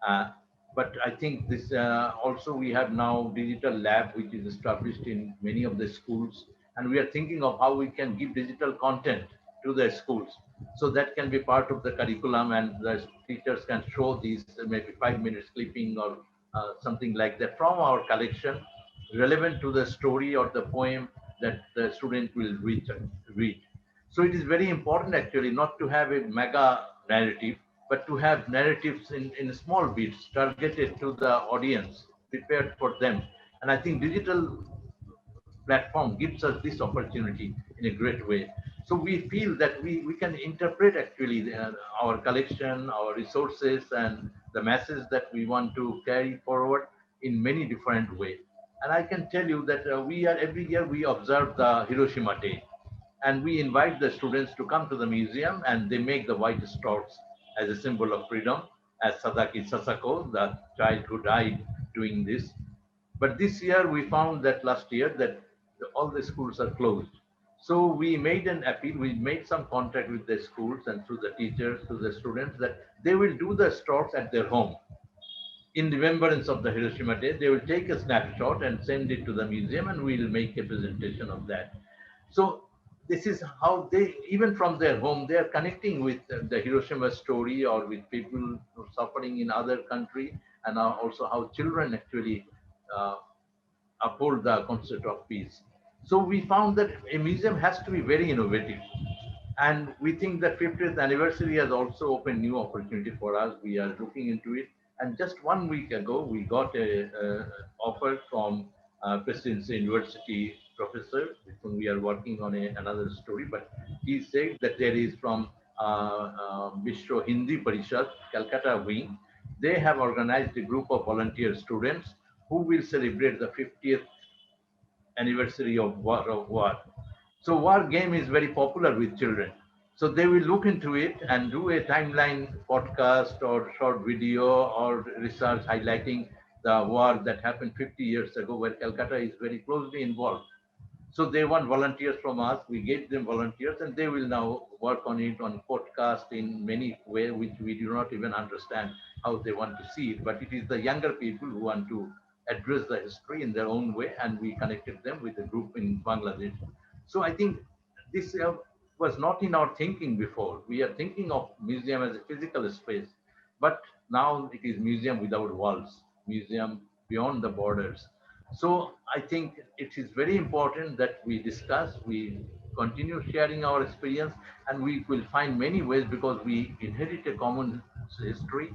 Uh, but I think this also we have now digital lab which is established in many of the schools, and we are thinking of how we can give digital content to the schools, so that can be part of the curriculum, and the teachers can show these maybe 5 minutes clipping or something like that from our collection, relevant to the story or the poem that the student will read. So it is very important actually not to have a mega narrative, but to have narratives in small bits targeted to the audience, prepared for them. And I think digital platform gives us this opportunity in a great way. So we feel that we can interpret actually our collection, our resources, and the message that we want to carry forward in many different ways. And I can tell you that we are every year we observe the Hiroshima Day, and we invite the students to come to the museum, and they make the white storks as a symbol of freedom, as Sadaki Sasako, the child who died doing this. But this year we found that last year that all the schools are closed. So we made an appeal, we made some contact with the schools and through the teachers, to the students, that they will do the storks at their home in remembrance of the Hiroshima Day. They will take a snapshot and send it to the museum, and we will make a presentation of that. So this is how they, even from their home, they are connecting with the Hiroshima story or with people suffering in other country, and also how children actually uh, uphold the concept of peace. So we found that a museum has to be very innovative. And we think that 50th anniversary has also opened new opportunity for us. We are looking into it. And just 1 week ago, we got a offer from Presidency University professor with whom we are working on another story. But he said that there is from Vishwa Hindi Parishad, Calcutta wing, they have organized a group of volunteer students who will celebrate the 50th anniversary of war. So war game is very popular with children. So they will look into it and do a timeline podcast or short video or research highlighting the war that happened 50 years ago, where Calcutta is very closely involved. So they want volunteers from us. We gave them volunteers, and they will now work on it on podcast in many ways, which we do not even understand how they want to see it. But it is the younger people who want to address the history in their own way, and we connected them with a group in Bangladesh. So I think this was not in our thinking before. We are thinking of museum as a physical space, but now it is museum without walls, museum beyond the borders. So I think it is very important that we discuss, we continue sharing our experience, and we will find many ways, because we inherit a common history.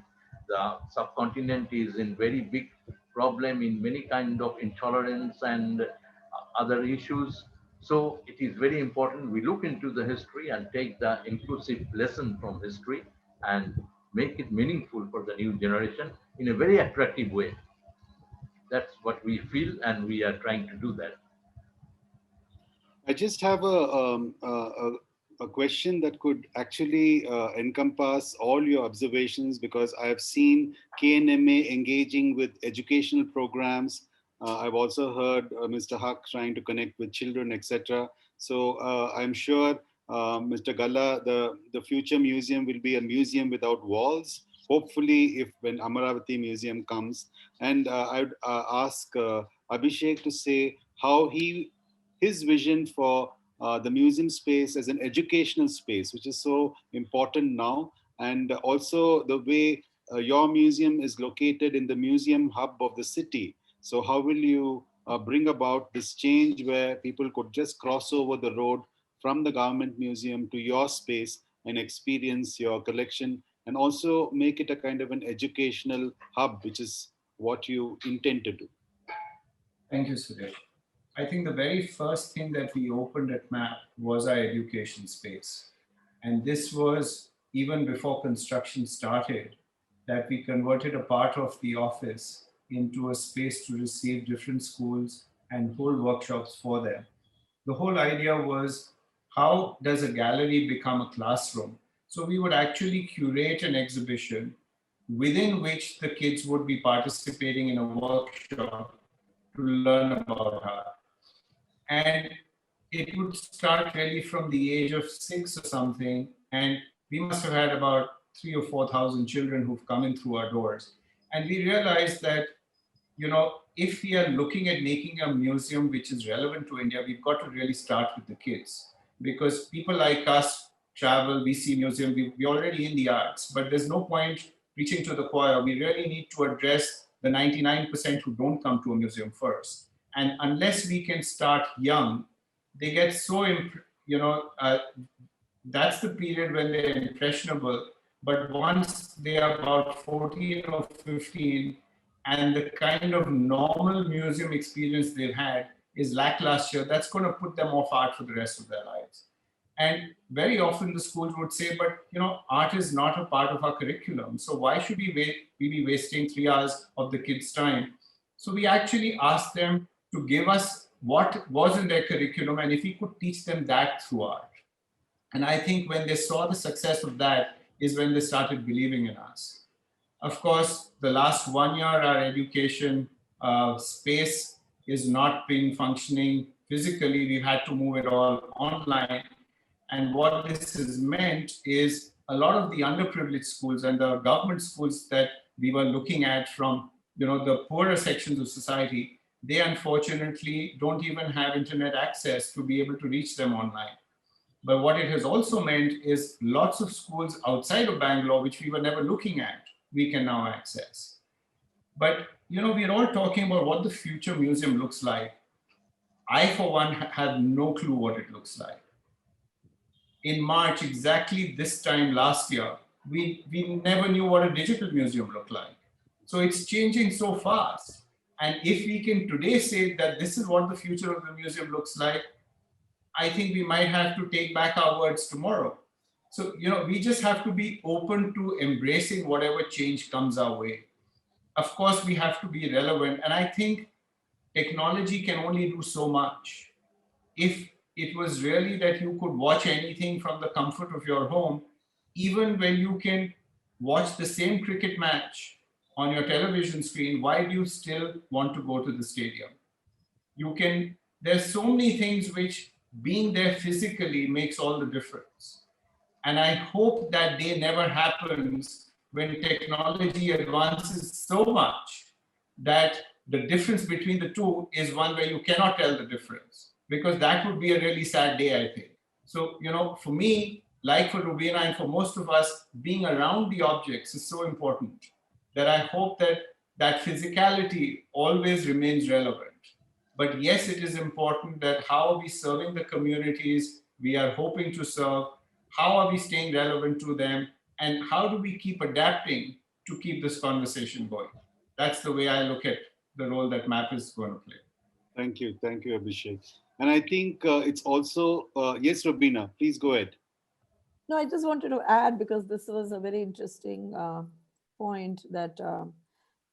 The subcontinent is in very big problem in many kind of intolerance and other issues. So it is very important we look into the history and take the inclusive lesson from history and make it meaningful for the new generation in a very attractive way. That's what we feel, and we are trying to do that. I just have a question that could actually encompass all your observations, because I have seen KNMA engaging with educational programs. I've also heard Mr. Hoque trying to connect with children, etc. So I'm sure, Mr. Galla, the future museum will be a museum without walls. Hopefully, if when Amaravati Museum comes, and I would ask Abhishek to say how he his vision for the museum space as an educational space, which is so important now, and also the way your museum is located in the museum hub of the city. So how will you bring about this change where people could just cross over the road from the government museum to your space and experience your collection, and also make it a kind of an educational hub, which is what you intend to do? Thank you, Suresh. I think the very first thing that we opened at MAP was our education space. And this was even before construction started, that we converted a part of the office into a space to receive different schools and hold workshops for them. The whole idea was, how does a gallery become a classroom? So we would actually curate an exhibition within which the kids would be participating in a workshop to learn about art. And it would start really from the age of 6 or something. And we must have had about 3,000 or 4,000 children who've come in through our doors. And we realized that, if we are looking at making a museum which is relevant to India, we've got to really start with the kids. Because people like us travel, we see museum, we're already in the arts, but there's no point preaching to the choir. We really need to address the 99% who don't come to a museum first. And unless we can start young, they get so, that's the period when they're impressionable. But once they are about 14 or 15, and the kind of normal museum experience they've had is lackluster, that's going to put them off art for the rest of their lives. And very often the schools would say, but art is not a part of our curriculum. So why should we be wasting 3 hours of the kids' time? So we actually asked them to give us what was in their curriculum and if we could teach them that through art. And I think when they saw the success of that is when they started believing in us. Of course, the last 1 year, our education space is not been functioning physically. We've had to move it all online. And what this has meant is a lot of the underprivileged schools and the government schools that we were looking at from the poorer sections of society, they unfortunately don't even have internet access to be able to reach them online. But what it has also meant is lots of schools outside of Bangalore, which we were never looking at, we can now access. But we're all talking about what the future museum looks like. I, for one, have no clue what it looks like. In March, exactly this time last year, we never knew what a digital museum looked like. So it's changing so fast. And if we can today say that this is what the future of the museum looks like, I think we might have to take back our words tomorrow. So, we just have to be open to embracing whatever change comes our way. Of course, we have to be relevant. And I think technology can only do so much. If it was really that you could watch anything from the comfort of your home, even when you can watch the same cricket match on your television screen, why do you still want to go to the stadium? There's so many things which being there physically makes all the difference. And I hope that day never happens when technology advances so much that the difference between the two is one where you cannot tell the difference, because that would be a really sad day, I think. So, for me, like for Roobina and for most of us, being around the objects is so important that I hope that physicality always remains relevant. But yes, it is important that how are we serving the communities we are hoping to serve, how are we staying relevant to them, and how do we keep adapting to keep this conversation going? That's the way I look at the role that MAP is going to play. Thank you, Abhishek. And I think it's also, yes, Roobina, please go ahead. No, I just wanted to add, because this was a very interesting point that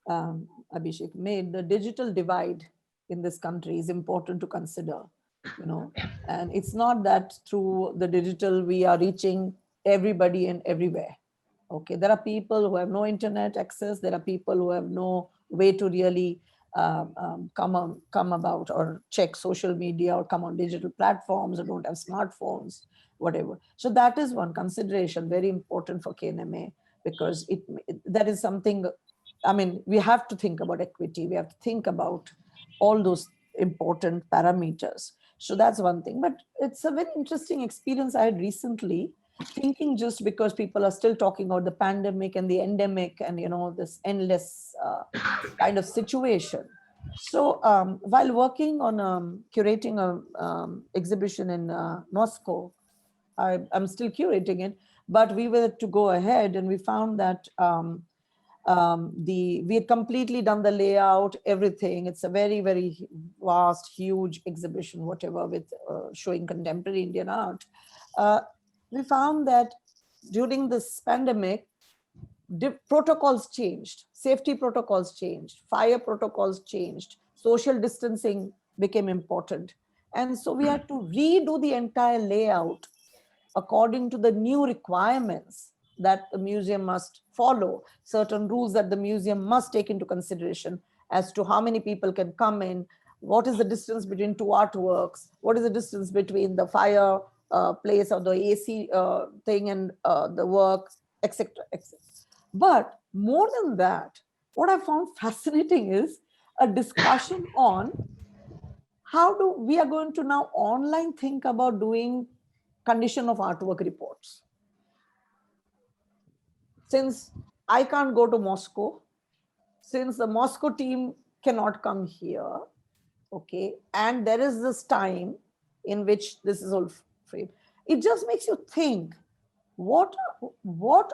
Abhishek made. The digital divide in this country is important to consider, and it's not that through the digital we are reaching everybody and everywhere. Okay, there are people who have no internet access. There are people who have no way to really come about or check social media or come on digital platforms, or don't have smartphones, whatever. So that is one consideration, very important for KNMA, because that is something. I mean, we have to think about equity. We have to think about all those important parameters. So that's one thing. But it's a very interesting experience I had recently, thinking just because people are still talking about the pandemic and the endemic and, this endless kind of situation. So while working on curating a exhibition in Moscow, I'm still curating it, but we were to go ahead and we found that we had completely done the layout, everything. It's a very, very vast, huge exhibition, whatever, with showing contemporary Indian art. We found that during this pandemic, protocols changed, safety protocols changed, fire protocols changed, social distancing became important. And so we had to redo the entire layout according to the new requirements that the museum must follow, certain rules that the museum must take into consideration as to how many people can come in, what is the distance between two artworks, what is the distance between the fire place or the AC thing and the work, etc., etc. But more than that, what I found fascinating is a discussion on how do we are going to now online think about doing condition of artwork reports. Since I can't go to Moscow, since the Moscow team cannot come here, okay, and there is this time in which this is all free, it just makes you think what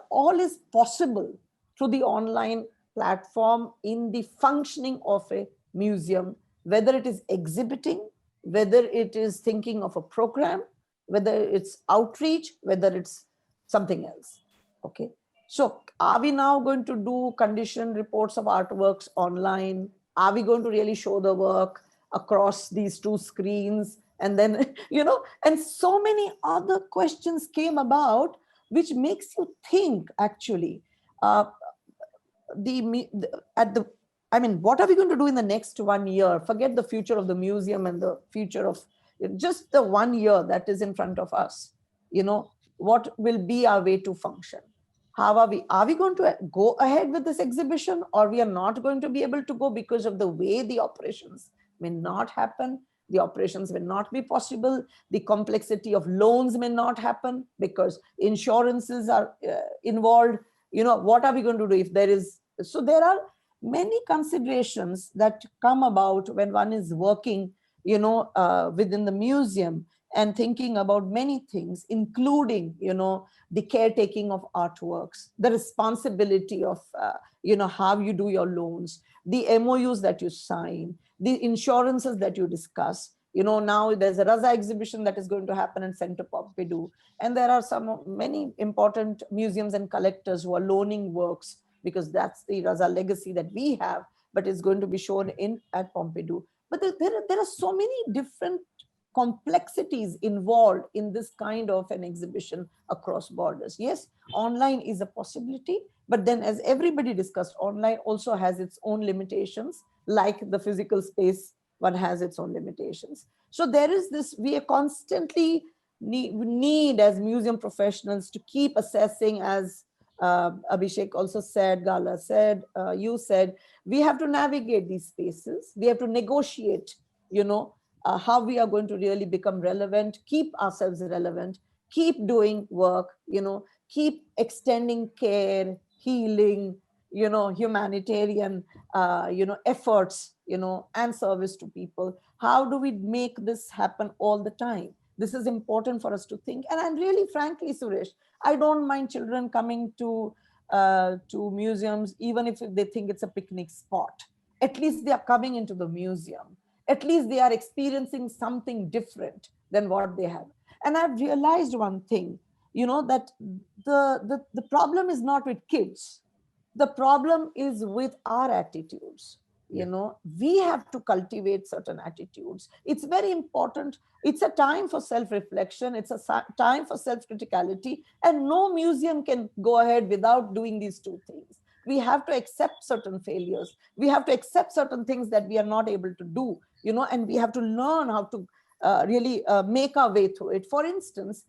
all is possible through the online platform in the functioning of a museum, whether it is exhibiting, whether it is thinking of a program, whether it's outreach, whether it's something else. Okay. So are we now going to do condition reports of artworks online? Are we going to really show the work across these two screens? And then, and so many other questions came about, which makes you think actually, what are we going to do in the next 1 year? Forget the future of the museum and the future of just the 1 year that is in front of us. What will be our way to function? How are we going to go ahead with this exhibition, or we are not going to be able to go because of the way the operations may not happen? The operations will not be possible. The complexity of loans may not happen because insurances are involved. What are we going to do if there is? So there are many considerations that come about when one is working, within the museum and thinking about many things, including, the caretaking of artworks, the responsibility of, how you do your loans, the MOUs that you sign, the insurances that you discuss. Now there's a Raza exhibition that is going to happen in Center Pompidou. And there are many important museums and collectors who are loaning works, because that's the Raza legacy that we have, but it's going to be shown at Pompidou. But there are so many different complexities involved in this kind of an exhibition across borders. Yes, online is a possibility, but then as everybody discussed, online also has its own limitations, like the physical space, one has its own limitations. So there is this, we are constantly need as museum professionals to keep assessing, as Abhishek also said, Galla said, you said, we have to navigate these spaces. We have to negotiate, how we are going to really become relevant, keep ourselves relevant, keep doing work, keep extending care, healing, humanitarian, efforts, and service to people. How do we make this happen all the time? This is important for us to think. And I'm really, frankly, Suresh, I don't mind children coming to museums, even if they think it's a picnic spot. At least they are coming into the museum. At least they are experiencing something different than what they have. And I've realized one thing, that the problem is not with kids. The problem is with our attitudes. We have to cultivate certain attitudes. It's very important. It's a time for self-reflection. It's a time for self-criticality. And no museum can go ahead without doing these two things. We have to accept certain failures. We have to accept certain things that we are not able to do, and we have to learn how to really make our way through it. For instance,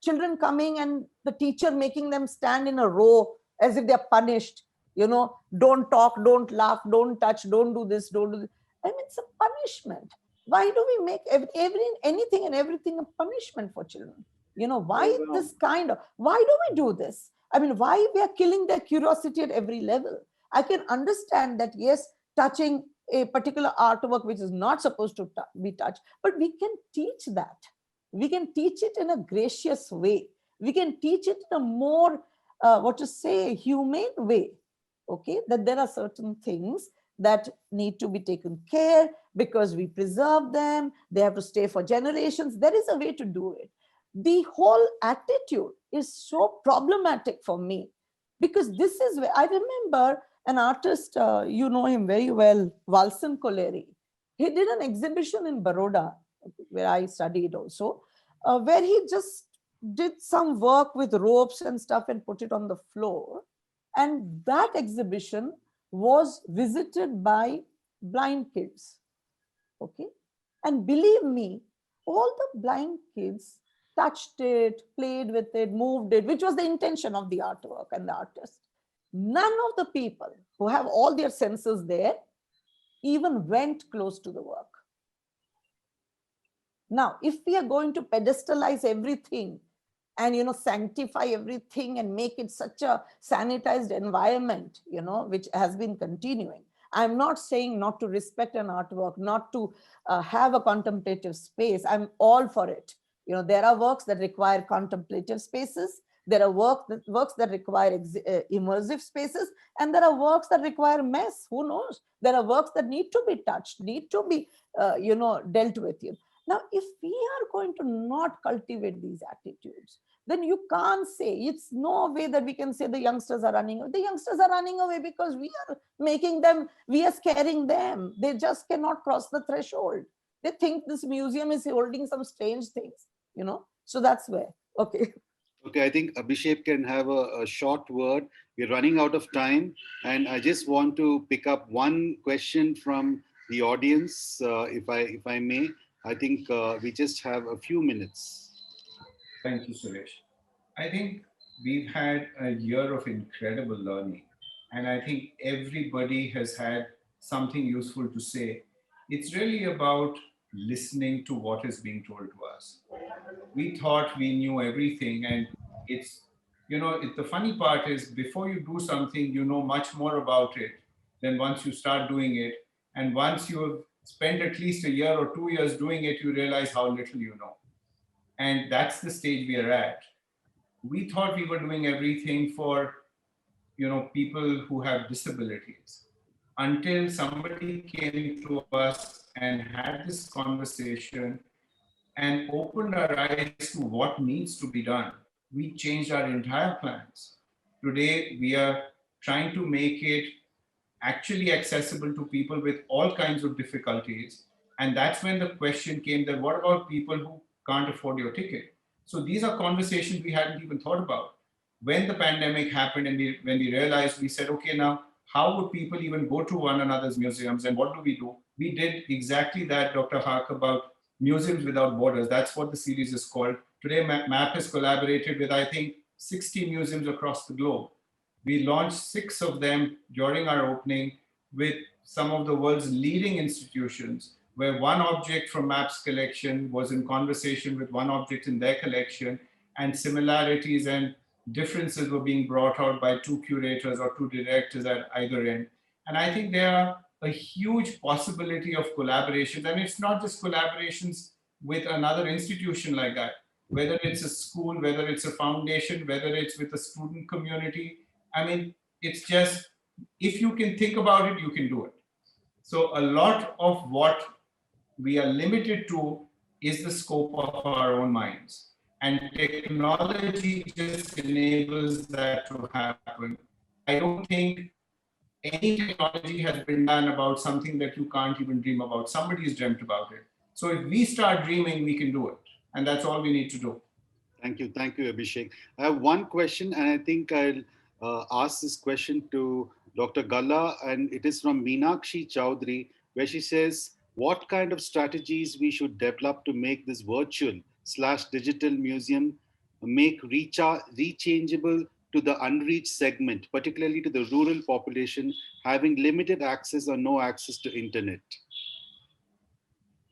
children coming and the teacher making them stand in a row as if they're punished, don't talk, don't laugh, don't touch, don't do this, don't do this. It's a punishment. Why do we make anything and everything a punishment for children? Why this kind of, why do we do this? I mean, why we are killing their curiosity at every level? I can understand that, yes, touching a particular artwork which is not supposed to be touched, but we can teach that. We can teach it in a gracious way. We can teach it in a more, humane way. Okay, that there are certain things that need to be taken care because we preserve them. They have to stay for generations. There is a way to do it. The whole attitude is so problematic for me, because this is where I remember an artist, you know him very well, Valsan Koleri. He did an exhibition in Baroda, where I studied also, where he just did some work with ropes and stuff and put it on the floor. And that exhibition was visited by blind kids. Okay. And believe me, all the blind kids touched it, played with it, moved it, which was the intention of the artwork and the artist. None of the people who have all their senses there even went close to the work. Now, if we are going to pedestalize everything and sanctify everything and make it such a sanitized environment, which has been continuing, I'm not saying not to respect an artwork, not to have a contemplative space. I'm all for it. There are works that require contemplative spaces. There are works that require immersive spaces, and there are works that require mess. Who knows? There are works that need to be touched, need to be, dealt with. Now, if we are going to not cultivate these attitudes, then you can't say, it's no way that we can say the youngsters are running away. The youngsters are running away because we are making them, we are scaring them. They just cannot cross the threshold. They think this museum is holding some strange things, So that's where, okay. Okay, I think Abhishek can have a short word. We're running out of time, and I just want to pick up one question from the audience, if I may. I think we just have a few minutes. Thank you, Suresh. I think we've had a year of incredible learning, and I think everybody has had something useful to say. It's really about listening to what is being told to us. We thought we knew everything, and it's, the funny part is before you do something, you know much more about it than once you start doing it. And once you have spent at least a year or 2 years doing it, you realize how little you know. And that's the stage we are at. We thought we were doing everything for, people who have disabilities, until somebody came to us and had this conversation and opened our eyes to what needs to be done. We changed our entire plans. Today, we are trying to make it actually accessible to people with all kinds of difficulties. And that's when the question came that what about people who can't afford your ticket? So these are conversations we hadn't even thought about. When the pandemic happened and when we realized, we said, okay, now how would people even go to one another's museums, and what do? We did exactly that, Dr. Hoque, about Museums Without Borders. That's what the series is called. Today, MAP has collaborated with, I think, 60 museums across the globe. We launched 6 of them during our opening with some of the world's leading institutions, where one object from MAP's collection was in conversation with one object in their collection, and similarities and differences were being brought out by 2 curators or 2 directors at either end. And I think there are a huge possibility of collaborations, and it's not just collaborations with another institution like that, whether it's a school, whether it's a foundation, whether it's with a student community. I mean, it's just, if you can think about it, you can do it. So a lot of what we are limited to is the scope of our own minds. And technology just enables that to happen. I don't think any technology has been done about something that you can't even dream about. Somebody's dreamt about it. So if we start dreaming, we can do it. And that's all we need to do. Thank you, Abhishek. I have one question, and I think I'll ask this question to Dr. Galla, and it is from Meenakshi Chowdhury, where she says, what kind of strategies we should develop to make this virtual/digital museum make rechangeable to the unreached segment, particularly to the rural population having limited access or no access to internet?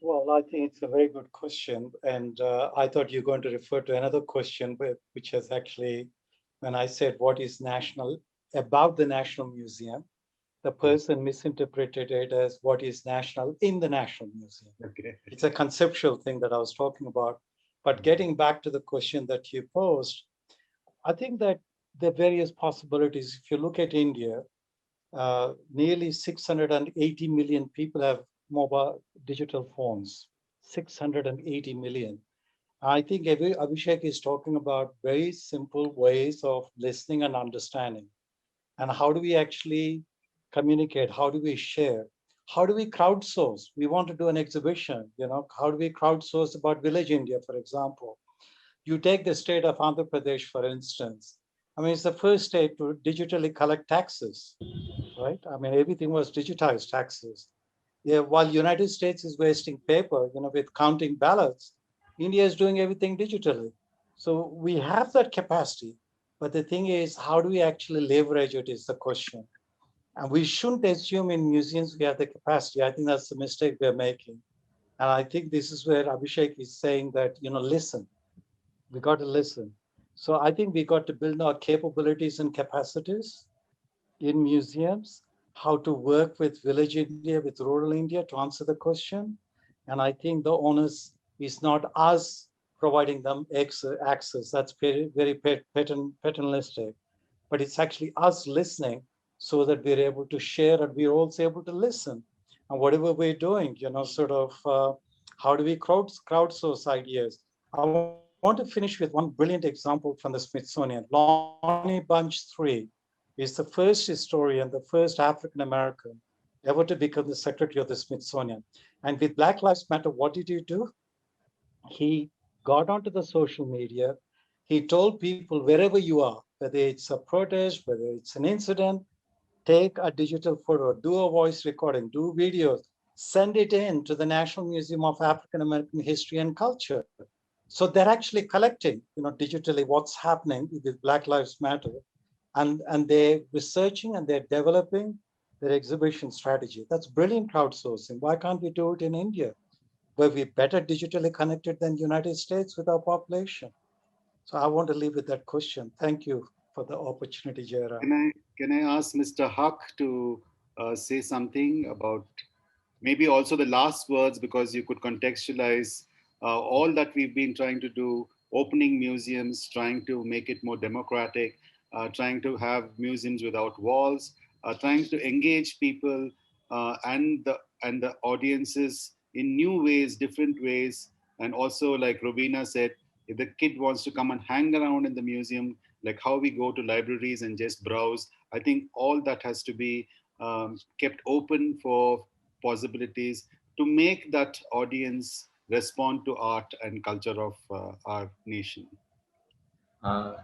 Well, I think it's a very good question. And I thought you were going to refer to another question, which is actually when I said what is national about the National Museum, the person misinterpreted it as what is national in the National Museum. Okay. It's a conceptual thing that I was talking about. But getting back to the question that you posed, I think that the various possibilities, if you look at India, nearly 680 million people have mobile digital phones. 680 million. I think Abhishek is talking about very simple ways of listening and understanding. And how do we actually communicate? How do we share? How do we crowdsource? We want to do an exhibition, how do we crowdsource about Village India, for example? You take the state of Andhra Pradesh, for instance. I mean, it's the first state to digitally collect taxes, right? I mean, everything was digitized taxes. Yeah, while United States is wasting paper, with counting ballots, India is doing everything digitally. So we have that capacity. But the thing is, how do we actually leverage it is the question. And we shouldn't assume in museums we have the capacity. I think that's the mistake we're making. And I think this is where Abhishek is saying that, listen, we got to listen. So I think we got to build our capabilities and capacities in museums, how to work with Village India, with rural India to answer the question. And I think the onus is not us providing them access. That's very, very paternalistic, but it's actually us listening so that we're able to share and we're also able to listen. And whatever we're doing, how do we crowdsource ideas? I want to finish with one brilliant example from the Smithsonian. Lonnie Bunch 3 is the first historian, the first African American ever to become the secretary of the Smithsonian. And with Black Lives Matter, what did he do? He got onto the social media. He told people wherever you are, whether it's a protest, whether it's an incident, take a digital photo, do a voice recording, do videos, send it in to the National Museum of African American History and Culture. So they're actually collecting, digitally what's happening with Black Lives Matter, and they're researching and they're developing their exhibition strategy. That's brilliant crowdsourcing. Why can't we do it in India, where we're better digitally connected than United States with our population? So I want to leave with that question. Thank you for the opportunity, Jayaram. Can I ask Mr. Huck to say something about maybe also the last words, because you could contextualize all that we've been trying to do, opening museums, trying to make it more democratic, trying to have museums without walls, trying to engage people and the audiences in new ways, different ways, and also like Roobina said, if the kid wants to come and hang around in the museum, like how we go to libraries and just browse, I think all that has to be kept open for possibilities to make that audience respond to art and culture of our nation.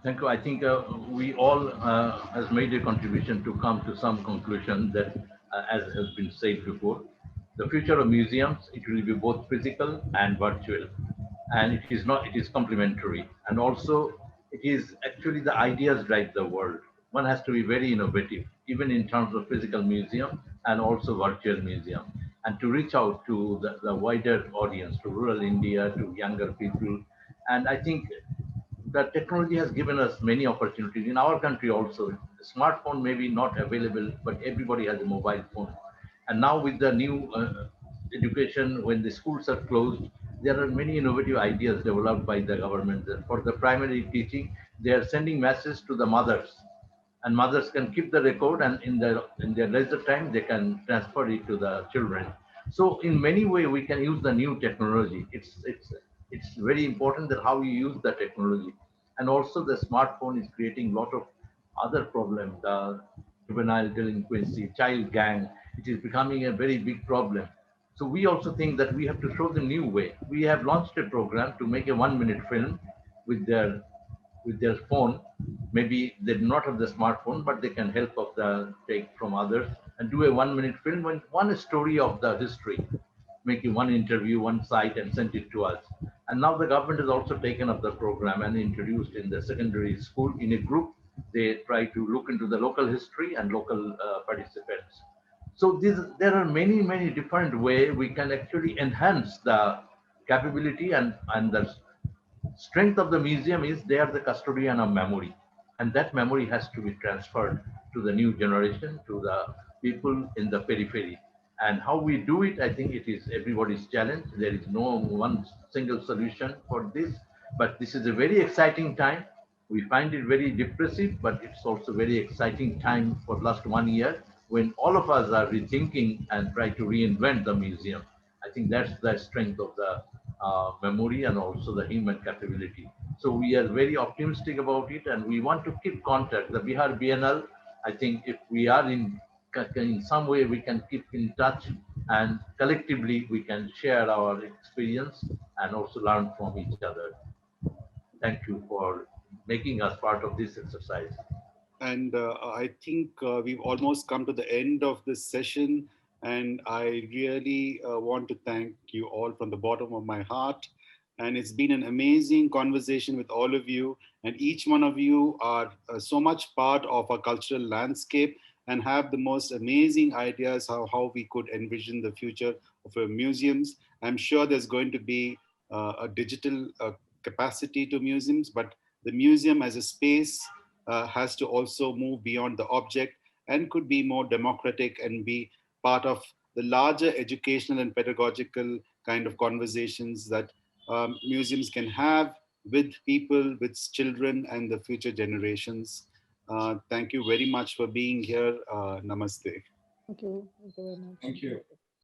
Thank you. I think we all has made a contribution to come to some conclusion that, as has been said before, the future of museums, it will be both physical and virtual, and it is not. It is complementary, and also it is actually the ideas drive the world. One has to be very innovative, even in terms of physical museum and also virtual museum, and to reach out to the wider audience, to rural India, to younger people, and I think the technology has given us many opportunities in our country also. The smartphone may be not available, but everybody has a mobile phone. And now with the new education, when the schools are closed, there are many innovative ideas developed by the government. For the primary teaching, they are sending messages to the mothers, and mothers can keep the record, and in their leisure time they can transfer it to the children. So in many ways we can use the new technology. It's very important that how you use the technology. And also the smartphone is creating a lot of other problems, the juvenile delinquency, child gang. It is becoming a very big problem. So we also think that we have to show the new way. We have launched a program to make a 1 minute film with their phone. Maybe they do not have the smartphone, but they can help of the take from others and do a 1 minute film and one story of the history, making one interview, one site, and sent it to us. And now the government has also taken up the program and introduced in the secondary school in a group. They try to look into the local history and local participants. So there are many different ways we can actually enhance the capability, and the strength of the museum is they are the custodian of memory, and that memory has to be transferred to the new generation, to the people in the periphery. And how we do it, I think it is everybody's challenge. There is no one single solution for this, but this is a very exciting time. We find it very depressive, but it's also very exciting time for last 1 year, when all of us are rethinking and try to reinvent the museum. I think that's the strength of the memory and also the human capability. So we are very optimistic about it, and we want to keep contact. The Bihar Biennale, I think if we are in some way we can keep in touch, and collectively we can share our experience and also learn from each other. Thank you for making us part of this exercise. And I think we've almost come to the end of this session. And I really want to thank you all from the bottom of my heart. And it's been an amazing conversation with all of you. And each one of you are so much part of our cultural landscape and have the most amazing ideas how we could envision the future of our museums. I'm sure there's going to be a digital capacity to museums, but the museum as a space has to also move beyond the object and could be more democratic and be part of the larger educational and pedagogical kind of conversations that museums can have with people, with children, and the future generations. Thank you very much for being here. Namaste. Thank you. Thank you very much. Thank you.